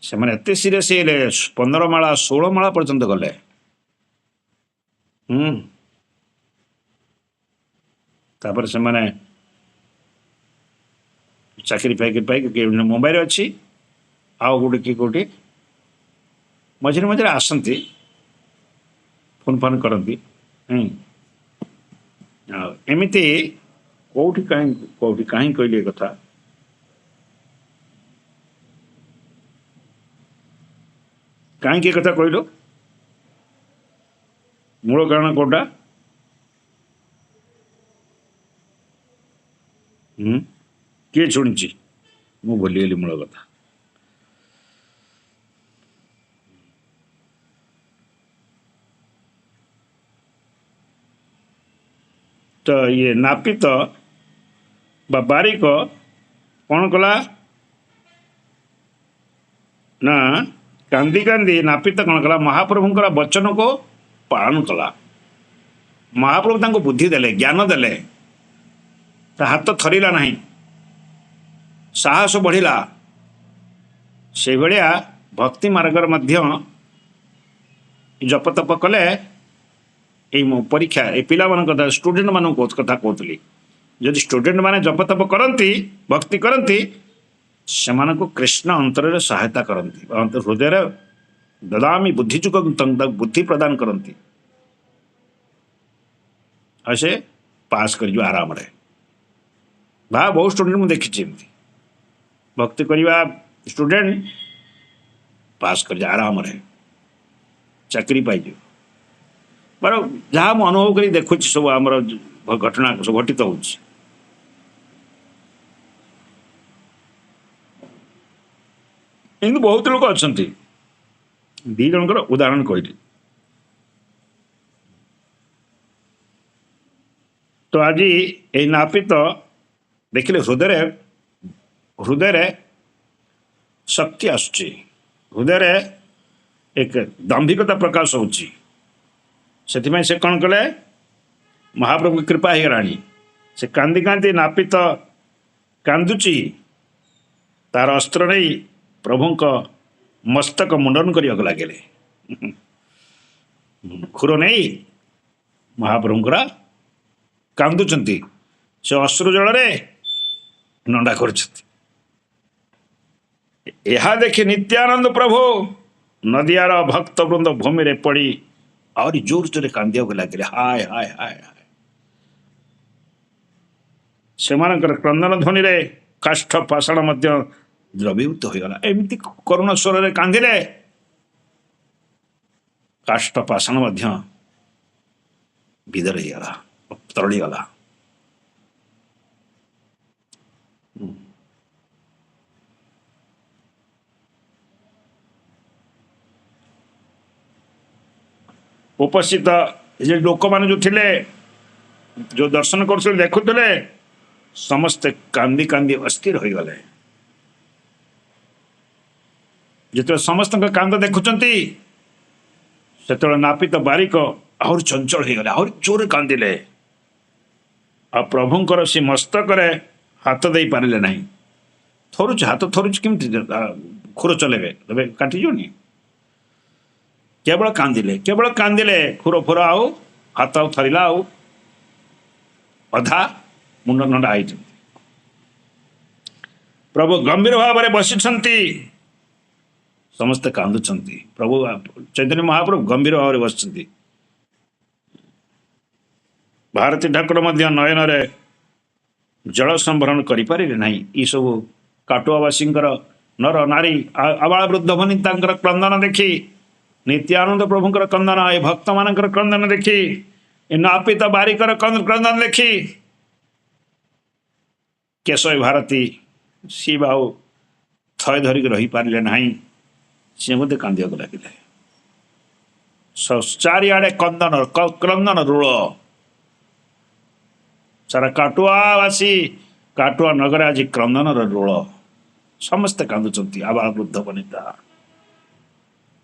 से एत सीरीयस हेले 15 माला 16 माला पर्यंत गले तापर से माने ଚାକିରି ଫାକିରି ପାଇକି ମୁମ୍ବାଇରେ ଅଛି, ଆଉ ଗୋଟେ କିଏ କେଉଁଠି ମଝିରେ ମଝିରେ ଆସନ୍ତି, ଫୋନ୍ ଫାନ୍ କରନ୍ତି। ଆଉ ଏମିତି କେଉଁଠି କହିଲି ଏ କଥା, କାହିଁକି ଏ କଥା କହିଲୁ, ମୂଳ କାରଣ କେଉଁଟା? କିଏ ଶୁଣିଛି? ମୁଁ ଭୁଲିଗଲି ମୂଳ କଥା। ତ ଇଏ ନାପିତ ବା ବାରିକ କ'ଣ କଲା ନା, କାନ୍ଦି କାନ୍ଦି ନାପିତ କ'ଣ କଲା, ମହାପ୍ରଭୁଙ୍କର ବଚନକୁ ପାଳନ କଲା। ମହାପ୍ରଭୁ ତାଙ୍କୁ ବୁଦ୍ଧି ଦେଲେ, ଜ୍ଞାନ ଦେଲେ, ତା ହାତ ଥରିଲା ନାହିଁ, ସାହସ ବଢ଼ିଲା। ସେଇଭଳିଆ ଭକ୍ତି ମାର୍ଗରେ ମଧ୍ୟ ଜପତପ କଲେ। ଏଇ ପରୀକ୍ଷା ଏ ପିଲାମାନଙ୍କ କଥା, ଷ୍ଟୁଡେଣ୍ଟ ମାନଙ୍କୁ କଥା କହୁଥିଲି, ଯଦି ଷ୍ଟୁଡେଣ୍ଟ ମାନେ ଜପତପ କରନ୍ତି, ଭକ୍ତି କରନ୍ତି, ସେମାନଙ୍କୁ କୃଷ୍ଣ ଅନ୍ତରରେ ସହାୟତା କରନ୍ତି, ହୃଦୟରେ ଦଦାମି ବୁଦ୍ଧି ଯୁଗ ବୁଦ୍ଧି ପ୍ରଦାନ କରନ୍ତି, ଆଉ ସେ ପାସ୍ କରିଯିବ ଆରାମରେ। ବା ବହୁତ ଷ୍ଟୁଡେଣ୍ଟ ମୁଁ ଦେଖିଛି ଏମିତି ଭକ୍ତି କରିବା ଷ୍ଟୁଡେଣ୍ଟ ପାସ୍ କରିଯିବ ଆରାମରେ, ଚାକିରି ପାଇଯିବ। ବର ଯାହା ମୁଁ ଅନୁଭବ କରି ଦେଖୁଛି, ସବୁ ଆମର ଘଟଣା ସବୁ ଘଟିତ ହେଉଛି। ଏମିତି ବହୁତ ଲୋକ ଅଛନ୍ତି, ଦି ଜଣଙ୍କର ଉଦାହରଣ କହିଲି। ତ ଆଜି ଏଇ ନାପିତ ଦେଖିଲେ ହୃଦୟରେ ଶକ୍ତି ଆସୁଛି, ହୃଦୟରେ ଏକ ଦାମ୍ଭିକତା ପ୍ରକାଶ ହେଉଛି। ସେଥିପାଇଁ ସେ କ'ଣ କଲେ, ମହାପ୍ରଭୁ କୃପା ହେଇଗଲାଣି। ସେ କାନ୍ଦି କାନ୍ଦି ନାପିତ କାନ୍ଦୁଛି, ତାର ଅସ୍ତ୍ର ନେଇ ପ୍ରଭୁଙ୍କ ମସ୍ତକ ମୁଣ୍ଡନ କରିବାକୁ ଲାଗିଲେ। ଖୁର ନେଇ ମହାପ୍ରଭୁଙ୍କର କାନ୍ଦୁଛନ୍ତି, ସେ ଅଶ୍ରୁ ଜଳରେ ନଣ୍ଡା କରୁଛନ୍ତି। ଏହା ଦେଖି ନିତ୍ୟାନନ୍ଦ ପ୍ରଭୁ ନଦିଆର ଭକ୍ତ ବୃନ୍ଦ ଭୂମିରେ ପଡ଼ି ଆହୁରି ଜୋର ଜୋରେ କାନ୍ଦିବାକୁ ଲାଗିଲେ। ହାୟ ହାୟ ହାୟ ହାୟ। ସେମାନଙ୍କର କ୍ରନ୍ଦନ ଧ୍ୱନିରେ କାଷ୍ଠ ପାଷାଣ ମଧ୍ୟ ଦ୍ରବୀଭୂତ ହୋଇଗଲା। ଏମିତି କରୁଣ ସ୍ୱରରେ କାନ୍ଦିଲେ, କାଷ୍ଠ ପାଷାଣ ମଧ୍ୟ ବିଦର ହେଇଗଲା, ତରଳିଗଲା। ଉପସ୍ଥିତ ଯେ ଲୋକମାନେ ଯେଉଁ ଥିଲେ, ଯେଉଁ ଦର୍ଶନ କରୁଥିଲେ, ଦେଖୁଥିଲେ, ସମସ୍ତେ କାନ୍ଦି କାନ୍ଦି ଅସ୍ଥିର ହୋଇଗଲେ। ଯେତେବେଳେ ସମସ୍ତଙ୍କ କାନ୍ଦ ଦେଖୁଛନ୍ତି, ସେତେବେଳେ ନାପିତ ବାରିକ ଆହୁରି ଚଞ୍ଚଳ ହେଇଗଲେ, ଆହୁରି ଜୋରରେ କାନ୍ଦିଲେ। ଆଉ ପ୍ରଭୁଙ୍କର ସେ ମସ୍ତକରେ ହାତ ଦେଇପାରିଲେ ନାହିଁ। ଥରୁଛି, ହାତ ଥରୁଛି, କେମିତି ଖୁର ଚଲେଇବେ, ତେବେ କାଟିଯିବନି। କେବଳ କାନ୍ଦିଲେ, ଖୁର ଆଉ ହାତ ଆଉ ଥରିଲା, ଆଉ ଅଧା ମୁଣ୍ଡ ନଣ୍ଡା ହେଇଛନ୍ତି। ପ୍ରଭୁ ଗମ୍ଭୀର ଭାବରେ ବସିଛନ୍ତି, ସମସ୍ତେ କାନ୍ଦୁଛନ୍ତି। ପ୍ରଭୁ ଚୈତନ୍ୟ ମହାପ୍ରଭୁ ଗମ୍ଭୀର ଭାବରେ ବସିଛନ୍ତି। ଭାରତୀ ଠାକୁର ମଧ୍ୟ ନୟନରେ ଜଳ ସମ୍ଭରଣ କରିପାରିଲେ ନାହିଁ। ଏସବୁ କାଟୁଆବାସୀଙ୍କର ନର ନାରୀ ଆବାଳ ବୃଦ୍ଧ ଭନି ତାଙ୍କର କ୍ରନ୍ଦନ ଦେଖି, ନିତ୍ୟାନନ୍ଦ ପ୍ରଭୁଙ୍କର କ୍ରନ୍ଦନ, ଏ ଭକ୍ତମାନଙ୍କର କ୍ରନ୍ଦନ ଦେଖି, ଏ ନାପିତ ବାରିକର କ୍ରନ୍ଦନ ଦେଖି କେଶବ ଭାରତୀ ଶିବ ଆଉ ଥୟ ଧରିକି ରହିପାରିଲେ ନାହିଁ। ସେ ମଧ୍ୟ କାନ୍ଦିବାକୁ ଲାଗିଲେ। ଚାରିଆଡ଼େ କ୍ରନ୍ଦନ ରୁଳ। ସାରା କାଟୁଆବାସୀ, କାଟୁଆ ନଗର ଆଜି କ୍ରନ୍ଦନର ରୁଳ। ସମସ୍ତେ କାନ୍ଦୁଛନ୍ତି, ଆବାଳ ବୃଦ୍ଧ ବନିତା।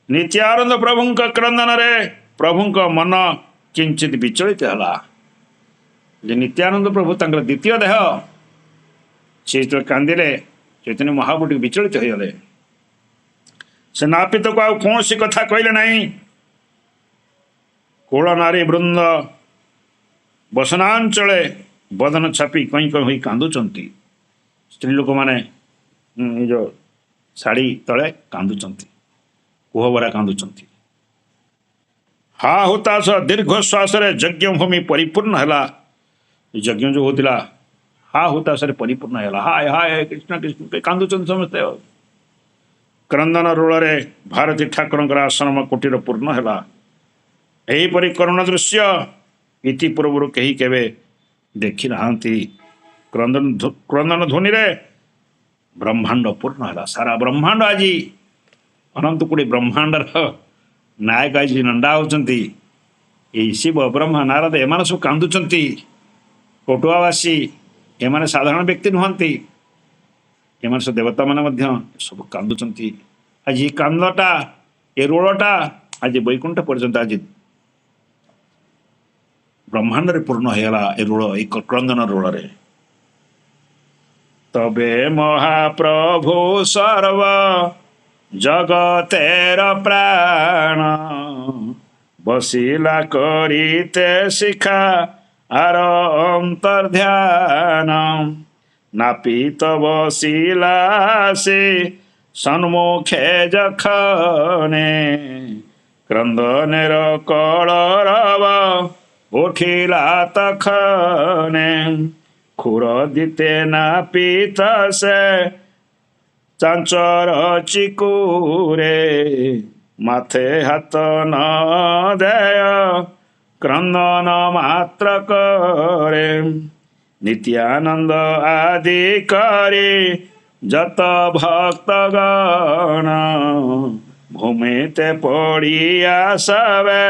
ନିତ୍ୟାନନ୍ଦ ପ୍ରଭୁଙ୍କ କ୍ରନ୍ଦନରେ ପ୍ରଭୁଙ୍କ ମନ କିଞ୍ଚିତ ବିଚଳିତ ହେଲା। ଯେ ନିତ୍ୟାନନ୍ଦ ପ୍ରଭୁ ତାଙ୍କର ଦ୍ୱିତୀୟ ଦେହ, ସେ ଯେତେବେଳେ କାନ୍ଦିଲେ, ଚୈତନ୍ୟ ମହାପ୍ରଭୁ ଟିକେ ବିଚଳିତ ହୋଇଗଲେ। ସେ ନାପିତକୁ ଆଉ କୌଣସି କଥା କହିଲେ ନାହିଁ। କୋଳ ନାରୀ ବୃନ୍ଦ ବସନାଞ୍ଚଳେ ବଦନ ଛାପି କଇଁ କଇଁ ହୋଇ କାନ୍ଦୁଛନ୍ତି। ସ୍ତ୍ରୀ ଲୋକମାନେ ନିଜ ଶାଢ଼ୀ ତଳେ କାନ୍ଦୁଛନ୍ତି, କୁହବରା କାନ୍ଦୁଛନ୍ତି। ହା ହୁତାଶ ଦୀର୍ଘ ଶ୍ୱାସରେ ଯଜ୍ଞ ଭୂମି ପରିପୂର୍ଣ୍ଣ ହେଲା। ଯଜ୍ଞ ଯେଉଁ ହେଉଥିଲା ହା ହୁତାଶରେ ପରିପୂର୍ଣ୍ଣ ହେଲା। ହାୟ ହାୟ କୃଷ୍ଣ କୃଷ୍ଣ କାନ୍ଦୁଛନ୍ତି ସମସ୍ତେ। କ୍ରନ୍ଦନ ରୋଳରେ ଭାରତୀ ଠାକୁରଙ୍କର ଆଶ୍ରମ କୁଟୀର ପୂର୍ଣ୍ଣ ହେଲା। ଏହିପରି କରୁଣ ଦୃଶ୍ୟ ଇତି ପୂର୍ବରୁ କେହି କେବେ ଦେଖି ନାହାନ୍ତି। କ୍ରନ୍ଦନ ଧ୍ୱନିରେ ବ୍ରହ୍ମାଣ୍ଡ ପୂର୍ଣ୍ଣ ହେଲା। ସାରା ବ୍ରହ୍ମାଣ୍ଡ ଆଜି ଅନନ୍ତ କୋଟି ବ୍ରହ୍ମାଣ୍ଡର ନାୟକ ଆଜି ନଣ୍ଡା ହେଉଛନ୍ତି। ଏଇ ଶିବ ବ୍ରହ୍ମା ନାରଦ ଏମାନେ ସବୁ କାନ୍ଦୁଛନ୍ତି। ପଟୁଆବାସୀ ଏମାନେ ସାଧାରଣ ବ୍ୟକ୍ତି ନୁହନ୍ତି, ଏମାନେ ସବୁ ଦେବତାମାନେ ମଧ୍ୟ ସବୁ କାନ୍ଦୁଛନ୍ତି। ଆଜି ଏ କାନ୍ଦଟା ଏ ରୋଳଟା ଆଜି ବୈକୁଣ୍ଠ ପର୍ଯ୍ୟନ୍ତ ଆଜି ବ୍ରହ୍ମାଣ୍ଡରେ ପୂର୍ଣ୍ଣ ହେଇଗଲା। ଏ ରୋଳ ଏ କ୍ରନ୍ଦନ ରୋଳରେ। তবে মহাপ্রভু সর্ব জগতের প্রাণ বসিলা করিতে শিখা আর অন্তর্ধ্যান নাপিত বসিলা সে সন্মুখে যখনে ক্রন্দনের কলরব উঠিলা তখনে খুর দিতে না পিতা সে চাঞ্চর চিকুরে মাথে হাত ন দেয় ক্রন্দন মাত্র করে নিত্যানন্দ আদি করে যত ভক্তগণ ভূমিতে পড়িয়া সবে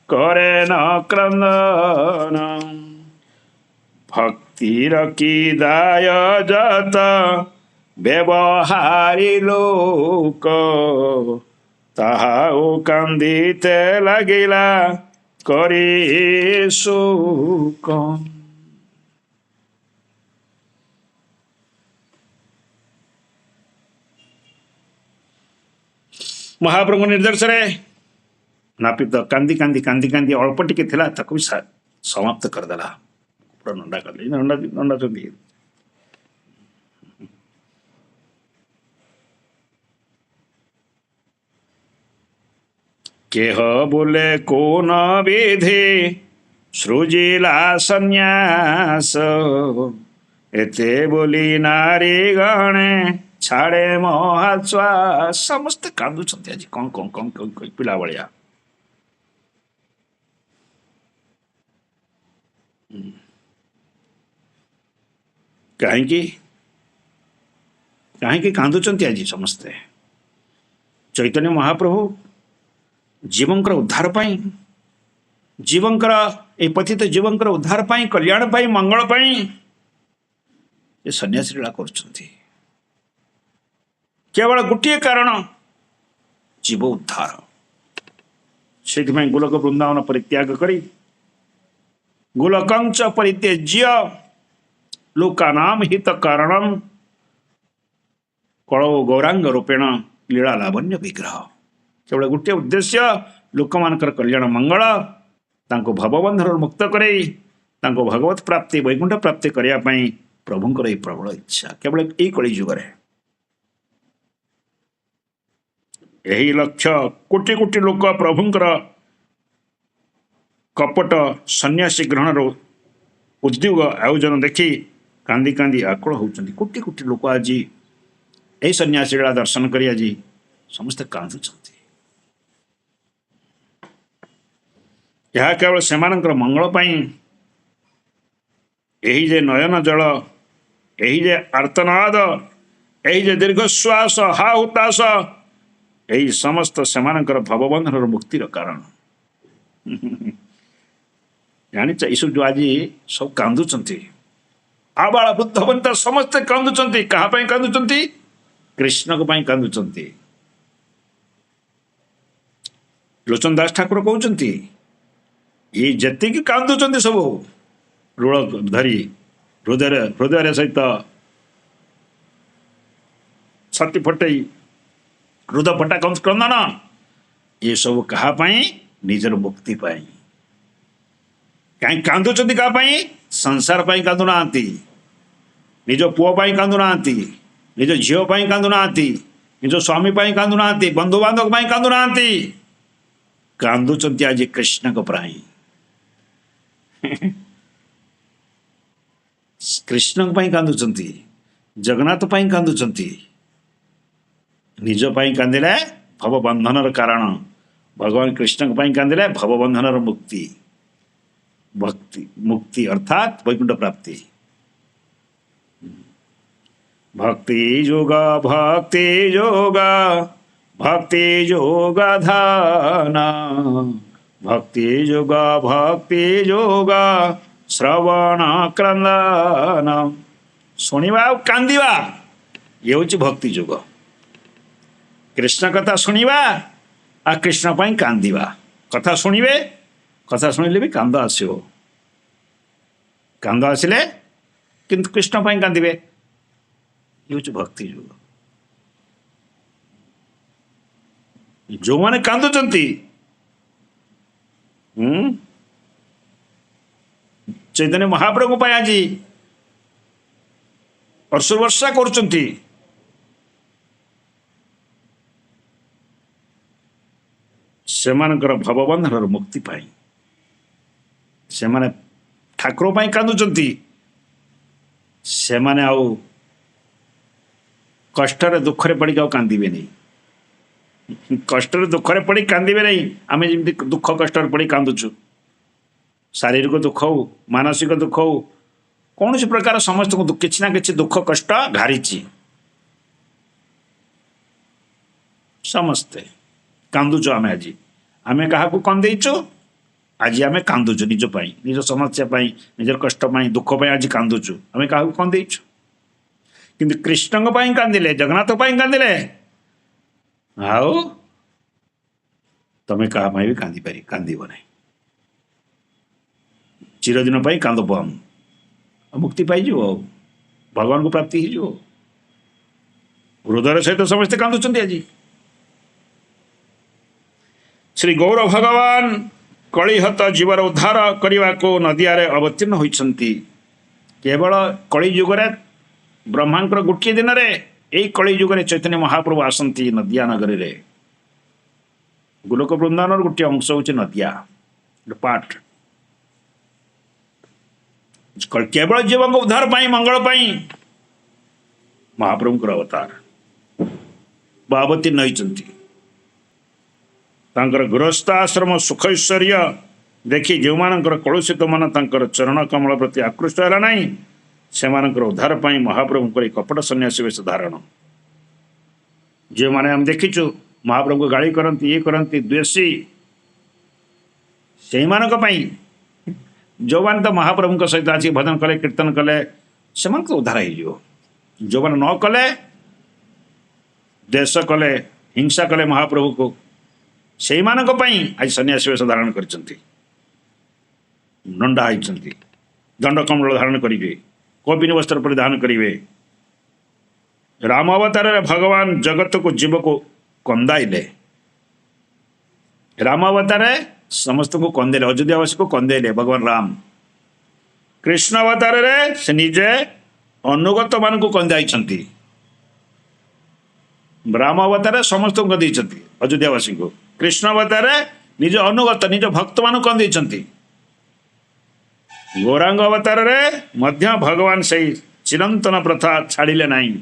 করে ন ক্রন্দন ভক্তির কি দায় যত ব্যবহারী লোক তাহাও কান্দিতে লাগিলা করি সুখ। ମହାପ୍ରଭୁଙ୍କ ନିର୍ଦ୍ଦେଶରେ ନାପିତ କାନ୍ଦି କାନ୍ଦି କାନ୍ଦି କାନ୍ଦି ଅଳ୍ପ ଟିକେ ଥିଲା ତାକୁ ବି ସମାପ୍ତ କରିଦେଲା। ପୁରା ନଣ୍ଡା କରିଦେଲି। ନଣ୍ଡା ଚନ୍ତି କେହ ବୋଲେ କୋନ ବିଧି ସୃଜିଲା ସନ୍ନ୍ୟାସ ଏତେ ବୋଲି ନାରୀ ଗଣେ ଛାଡ଼େ ମହାଶ୍ୱାସ। ସମସ୍ତେ କାନ୍ଦୁଛନ୍ତି ଆଜି କଣ କଣ କଣ କଣ ପିଲା ଭଳିଆ। କାହିଁକି କାହିଁକି କାନ୍ଦୁଛନ୍ତି ଆଜି ସମସ୍ତେ? ଚୈତନ୍ୟ ମହାପ୍ରଭୁ ଜୀବଙ୍କର ଉଦ୍ଧାର ପାଇଁ, ଜୀବଙ୍କର ଏ ପତିତ ଜୀବଙ୍କର ଉଦ୍ଧାର ପାଇଁ, କଲ୍ୟାଣ ପାଇଁ, ମଙ୍ଗଳ ପାଇଁ ଏ ସନ୍ନ୍ୟାସୀ ଲୀଳା କରୁଛନ୍ତି। କେବଳ ଗୋଟିଏ କାରଣ, ଜୀବ ଉଦ୍ଧାର। ସେଥିପାଇଁ ଗୋଲକ ବୃନ୍ଦାବନ ପରିତ୍ୟାଗ କରି ଗୋଲକଞ୍ଚ ପରିତ୍ୟଜ୍ୟ ଲୋକାନାମ ହିତ କାରଣମ୍ କଳ ଗୌରାଙ୍ଗ ରୂପେଣ ଲୀଳା ଲାବଣ୍ୟ ବିଗ୍ରହ। କେବଳ ଗୋଟିଏ ଉଦ୍ଦେଶ୍ୟ, ଲୋକମାନଙ୍କର କଲ୍ୟାଣ ମଙ୍ଗଳ, ତାଙ୍କୁ ଭବବନ୍ଧନରୁ ମୁକ୍ତ କରେଇ ତାଙ୍କୁ ଭଗବତ ପ୍ରାପ୍ତି ବୈକୁଣ୍ଠ ପ୍ରାପ୍ତି କରିବା ପାଇଁ ପ୍ରଭୁଙ୍କର ଏହି ପ୍ରବଳ ଇଚ୍ଛା। କେବଳ ଏଇ କଳି ଯୁଗରେ ଏହି ଲକ୍ଷ୍ୟ କୋଟି କୋଟି ଲୋକ ପ୍ରଭୁଙ୍କର କପଟ ସନ୍ନ୍ୟାସୀ ଗ୍ରହଣର ଉଦ୍ୟୋଗ ଆୟୋଜନ ଦେଖି କାନ୍ଦି କାନ୍ଦି ଆକୁଳ ହେଉଛନ୍ତି। କୋଟି କୋଟି ଲୋକ ଆଜି ଏହି ସନ୍ନ୍ୟାସୀ ଲୀଳା ଦର୍ଶନ କରି ଆଜି ସମସ୍ତେ କାନ୍ଦୁଛନ୍ତି। ଏହା କେବଳ ସେମାନଙ୍କର ମଙ୍ଗଳ ପାଇଁ। ଏହି ଯେ ନୟନ ଜଳ, ଏହି ଯେ ଆର୍ତ୍ତନାଦ, ଏହି ଯେ ଦୀର୍ଘଶ୍ୱାସ, ହା ହୁତାଶ, ଏହି ସମସ୍ତ ସେମାନଙ୍କର ଭବବନ୍ଧନର ମୁକ୍ତିର କାରଣ। ଜାଣିଛ ଏଇସବୁ ଯୋଉ ଆଜି ସବୁ କାନ୍ଦୁଛନ୍ତି, ଆବାଳ ବୃଦ୍ଧ ବନିତା ସମସ୍ତେ କାନ୍ଦୁଛନ୍ତି। କାହା ପାଇଁ କାନ୍ଦୁଛନ୍ତି? କୃଷ୍ଣଙ୍କ ପାଇଁ କାନ୍ଦୁଛନ୍ତି। ଲୋଚନ ଦାସ ଠାକୁର କହୁଛନ୍ତି ଇଏ ଯେତିକି କାନ୍ଦୁଛନ୍ତି ସବୁ ଋଳ ଧରି ହୃଦୟରେ ସହିତ ଛାତି ଫଟେଇ ହୃଦ ଫଟା କ୍ରନ୍ଦନ, ଏସବୁ କାହା ପାଇଁ? ନିଜର ମୁକ୍ତି ପାଇଁ। କାହିଁ କାନ୍ଦୁଛନ୍ତି? କାହା ପାଇଁ? ସଂସାର ପାଇଁ କାନ୍ଦୁନାହାନ୍ତି, निज पुओ कांदु नांती, निज झील कांदु नांती, निज स्वामी कांदु नांती, बंधु बांधव कांदु नांती, कांदुचंती आज कृष्ण को प्राई। कृष्ण कांदुचंती, जगन्नाथ कांदुचंती। निज कांदिले भव बंधनर कारण, भगवान कृष्ण कांदिले भव बंधनर मुक्ति, भक्ति मुक्ति अर्थात वैकुंठ प्राप्ति। भक्ति योग भक्ति योग भक्ति योग धान, भक्ति योग भक्ति योग श्रवण क्रंदन। शुणा कांदिवा ये हूँ भक्ति योग। कृष्ण कथा शुणा आ कृष्ण पाई कांदिवा। कथा शुणिबे, कथा शुणिले भी कांद आसो, कांद आसिले किंतु कृष्ण पाई कांदिबे, ये हूँ भक्ति योग। जो मैंने कांदुचंती चैतन्य महाप्रभु पाई आज वर्ष वर्षा करुचंती, सेमानकर भवबंधनर मुक्ति पाई, सेमाने ठाकुर पाई कांदुचंती, सेमाने आउ कष्टर दुखरे पड़ी कांदिबे नहीं, कष्टर दुखरे पड़ी कांदिबे नहीं। आमे जेमती दुख कष्टर पड़ी कांदुचु, शारीरिक दुख हो मानसिक दुख हो कौन सी प्रकार समस्त को किसी ना किसी दुख कष्ट घारी समस्ते कांदुचु। आमे आज आमे क्या कंदेचु, आज आमे कांदुचु निज पाई, निज समस्या पाई, निजर कष्ट पाई, दुख पाई आज कांदुचु। आमे क्या कंदेचु, किंतु कृष्ण पाई कांदिले, जगन्नाथ पाई कांदिले, आओ तमें क्या भी कांदी पारी कांदीब नहीं। चिरदिन पाई कांद हम मुक्ति पाई भगवान को प्राप्ति हो। हृदय सहित समस्ते कांदुचंती आज। श्री गौर भगवान कलिहत जीवर उद्धार करने को नदियारे अवतीर्ण होइछंती। केवल कलि युगरे ब्रह्मांकर गोटे दिन रे यही कलि युगरे चैतन्य महाप्रभु आसंती नदिया नगरी रे। गोलोक वृंदावन गोटे अंश हूँ नदिया पाठ। केवल जीवन को उद्धार पाई मंगल पाई महाप्रभु अवतार अवतीर्ण होइछंती। तांकर गृहस्थ आश्रम सुख ऐश्वर्य देखि जो मानकर कलुषित मन तांकर चरण कमल प्रति आकृष्ट है नहीं, से उद्धार पाई महाप्रभु कपट सन्यासी वेश धारण। जो मैंने हम देखीचु महाप्रभु को गाड़ी करती ये करती द्वेषी, से जो मैंने तो महाप्रभु सहित आज भजन कले कीर्तन कले से उद्धार हो। जो मैंने न कले द्वेष कले हिंसा कले महाप्रभु को से आज सन्यासी वेश धारण कर दंडा होती दंड कमल धारण करेंगे, कौपिनी वस्त्र परिधान करेंगे। राम अवतार भगवान जगत को जीव को कंदाइले, राम अवतार समस्त को कंदेले, अयोध्यावासी को कंदेले भगवान राम। कृष्ण अवतार से निजे अनुगत मान को कंदाई, राम अवतार समस्त को कंदी अयोध्यावासी को, कृष्ण अवतार निज अनुगत निज भक्त मान कंदी। गौरांग अवतार मध्य भगवान से चिरंतन प्रथा छाड़िले नहीं,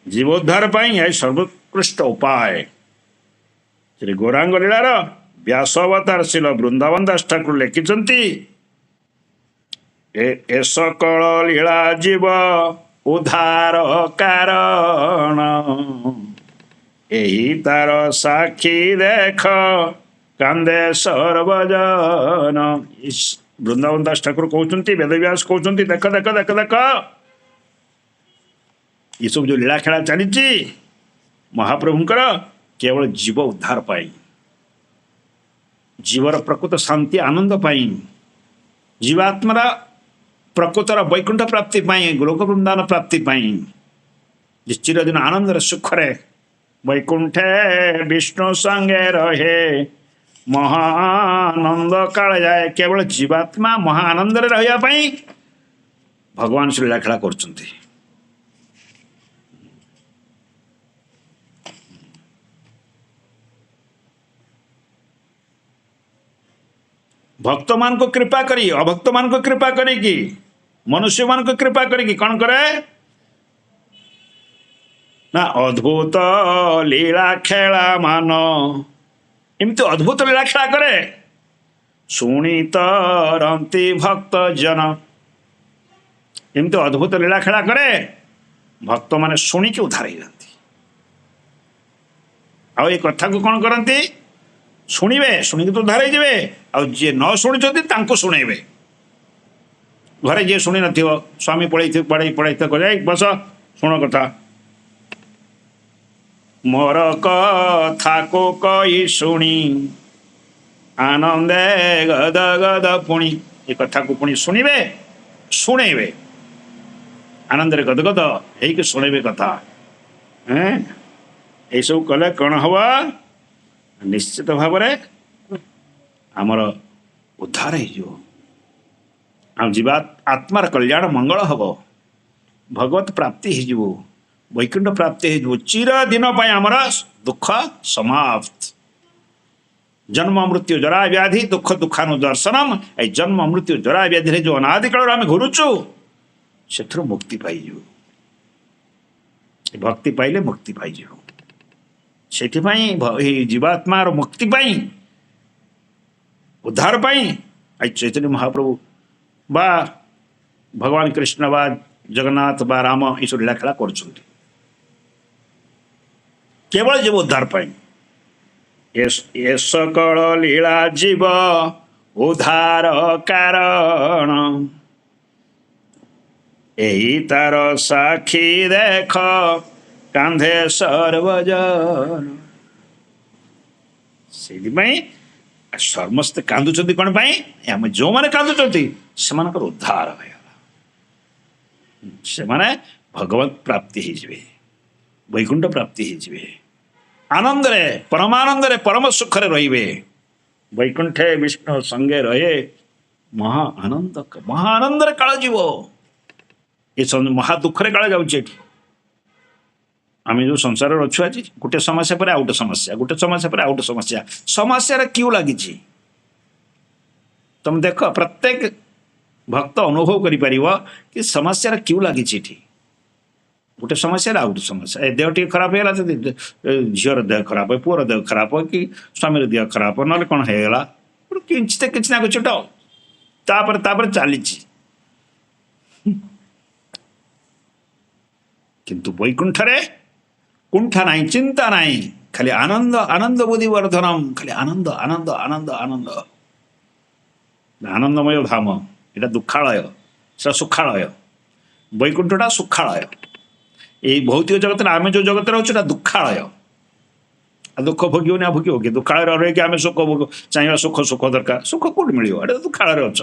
जीवोद्धार पाई यह सर्वोत्कृष्ट उपाय। श्री गौरांग लीलार व्यास अवतार शिल वृंदावन दास ठाकुर लिखिछंती, ए सकल लीला जीव उद्धार कारण, यही तार साक्षी देख कांदे सर्वजन। वृंदावन दास ठाकुर कहते, वेदव्यास कहते, देख देख देख देख ये सब जो लीला खेला चली महाप्रभुंकर केवल जीव उद्धार पाई, जीवर प्रकृत शांति आनंद पाई, जीवात्मर प्रकृतर वैकुंठ प्राप्ति पाई, गोलोक वृंदावन प्राप्ति पाई, चिरदिन आनंद सुखरे वैकुंठे विष्णु संगे रहे महानंद काल जाए। केवल जीवात्मा महानंद रहा भगवान से लीलाखेला करछंती। भक्त मान को कृपा करी अभक्त मान को कृपा करेगी मनुष्य मान को कृपा करेगी कौन करे ना अद्भुत लीला खेला मान एमती अद्भुत लीला खेला करे शुणी तरंती भक्त जन एमती अद्भुत लीला खेला करे भक्त माने शुणिकी उद्धार हो जाती आ ये कथा को कौन करती शुणवे शुणिक तो उद्धार होइबे आ जे न शुणी शुणेबे घरे जे शुणी नथिबो स्वामी पढ़े पढ़े पढ़े करे बस शुण कथा मोर कथा को कही शुणी आनंदे गद गद पुणी ये कथा को पुणी शुणवे शुणेबे आनंद गदगद हो शुणवे कथा ये सब कले कौन हम निश्चित भाव आमर उद्धार हो जीवा आत्मार कल्याण मंगल हम भगवत प्राप्ति हो वैकुंठ प्राप्ति हो चिर दिन आमर दुख समाप्त जन्म मृत्यु जरा व्याधि दुख दुखानुदर्शनम ए जन्म मृत्यु जरा व्याधि जो अनादि काल आम घुरुचु से मुक्ति पाइजु भक्ति पाइले मुक्ति पाइजु से जीवात्मार मुक्ति पाई उद्धार पाई चैतन्य महाप्रभु बा भगवान कृष्ण बा जगन्नाथ बा राम ईश्वर लीलाखेला कर केवल जीव उद्धार पाई ये सकल लीला जीव उद्धार कारण यही तार साक्षी देख कांधे सर्वजन से समस्ते कांदुचंती कौन पाई आम जो मैंने कांदुचंती से उद्धार से भगवत प्राप्ति हो वैकुंठ प्राप्ति हो आनंद रे परमानंद रे परम सुख रे रहिबे वैकुंठे विष्णु संगे रहे महाआनंद रे काल जीव ये महा दुख रे काल जाउछे आम जो संसार अच्छु आज गोटे समस्या पर आउट समस्या गोटे समस्या पर आउट समस्या समस्या क्यों लगी तुम देख प्रत्येक भक्त अनुभव कर समस्या क्यों लगी गोटे समस्या आउट समस्या देह टी खराब है झीर देह खराब है पुअर देह खराब कि स्वामी देह खराब ना कौन होगा किसी ना कुछ तापर चली किंतु वैकुंठ रे कुंठा नहीं चिंता नहीं खाली आनंद आनंद बुद्धि वर्धनम खाली आनंद आनंद आनंद आनंद आनंदमय धाम यहाँ दुखालय से सुखालय वैकुंठटा सुखालय ये भौतिक जगत आम जो जगत रोचे दुखालय दुख भोग ना भोग कि दुखालय रही आम सुख भोग चाहिए सुख सुख दरकार सुख कौट मिल दुखालय अच्छ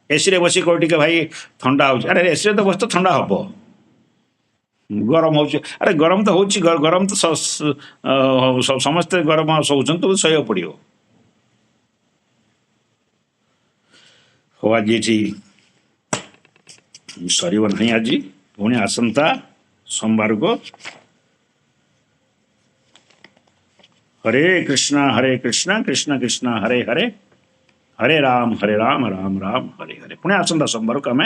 एसी रे बस कौट भाई ठंडा हो अरे एसी तो बस तो ठंडा हम गरम हो अरे गरम तो हो गरम तो समस्ते गरम शोचन तो सह पड़ो हो आज ये सर नहीं आज पुणी आसंता सोमवार को हरे कृष्णा कृष्ण कृष्ण हरे हरे हरे राम राम राम हरे हरे पुणे आसंता सोमवार को आम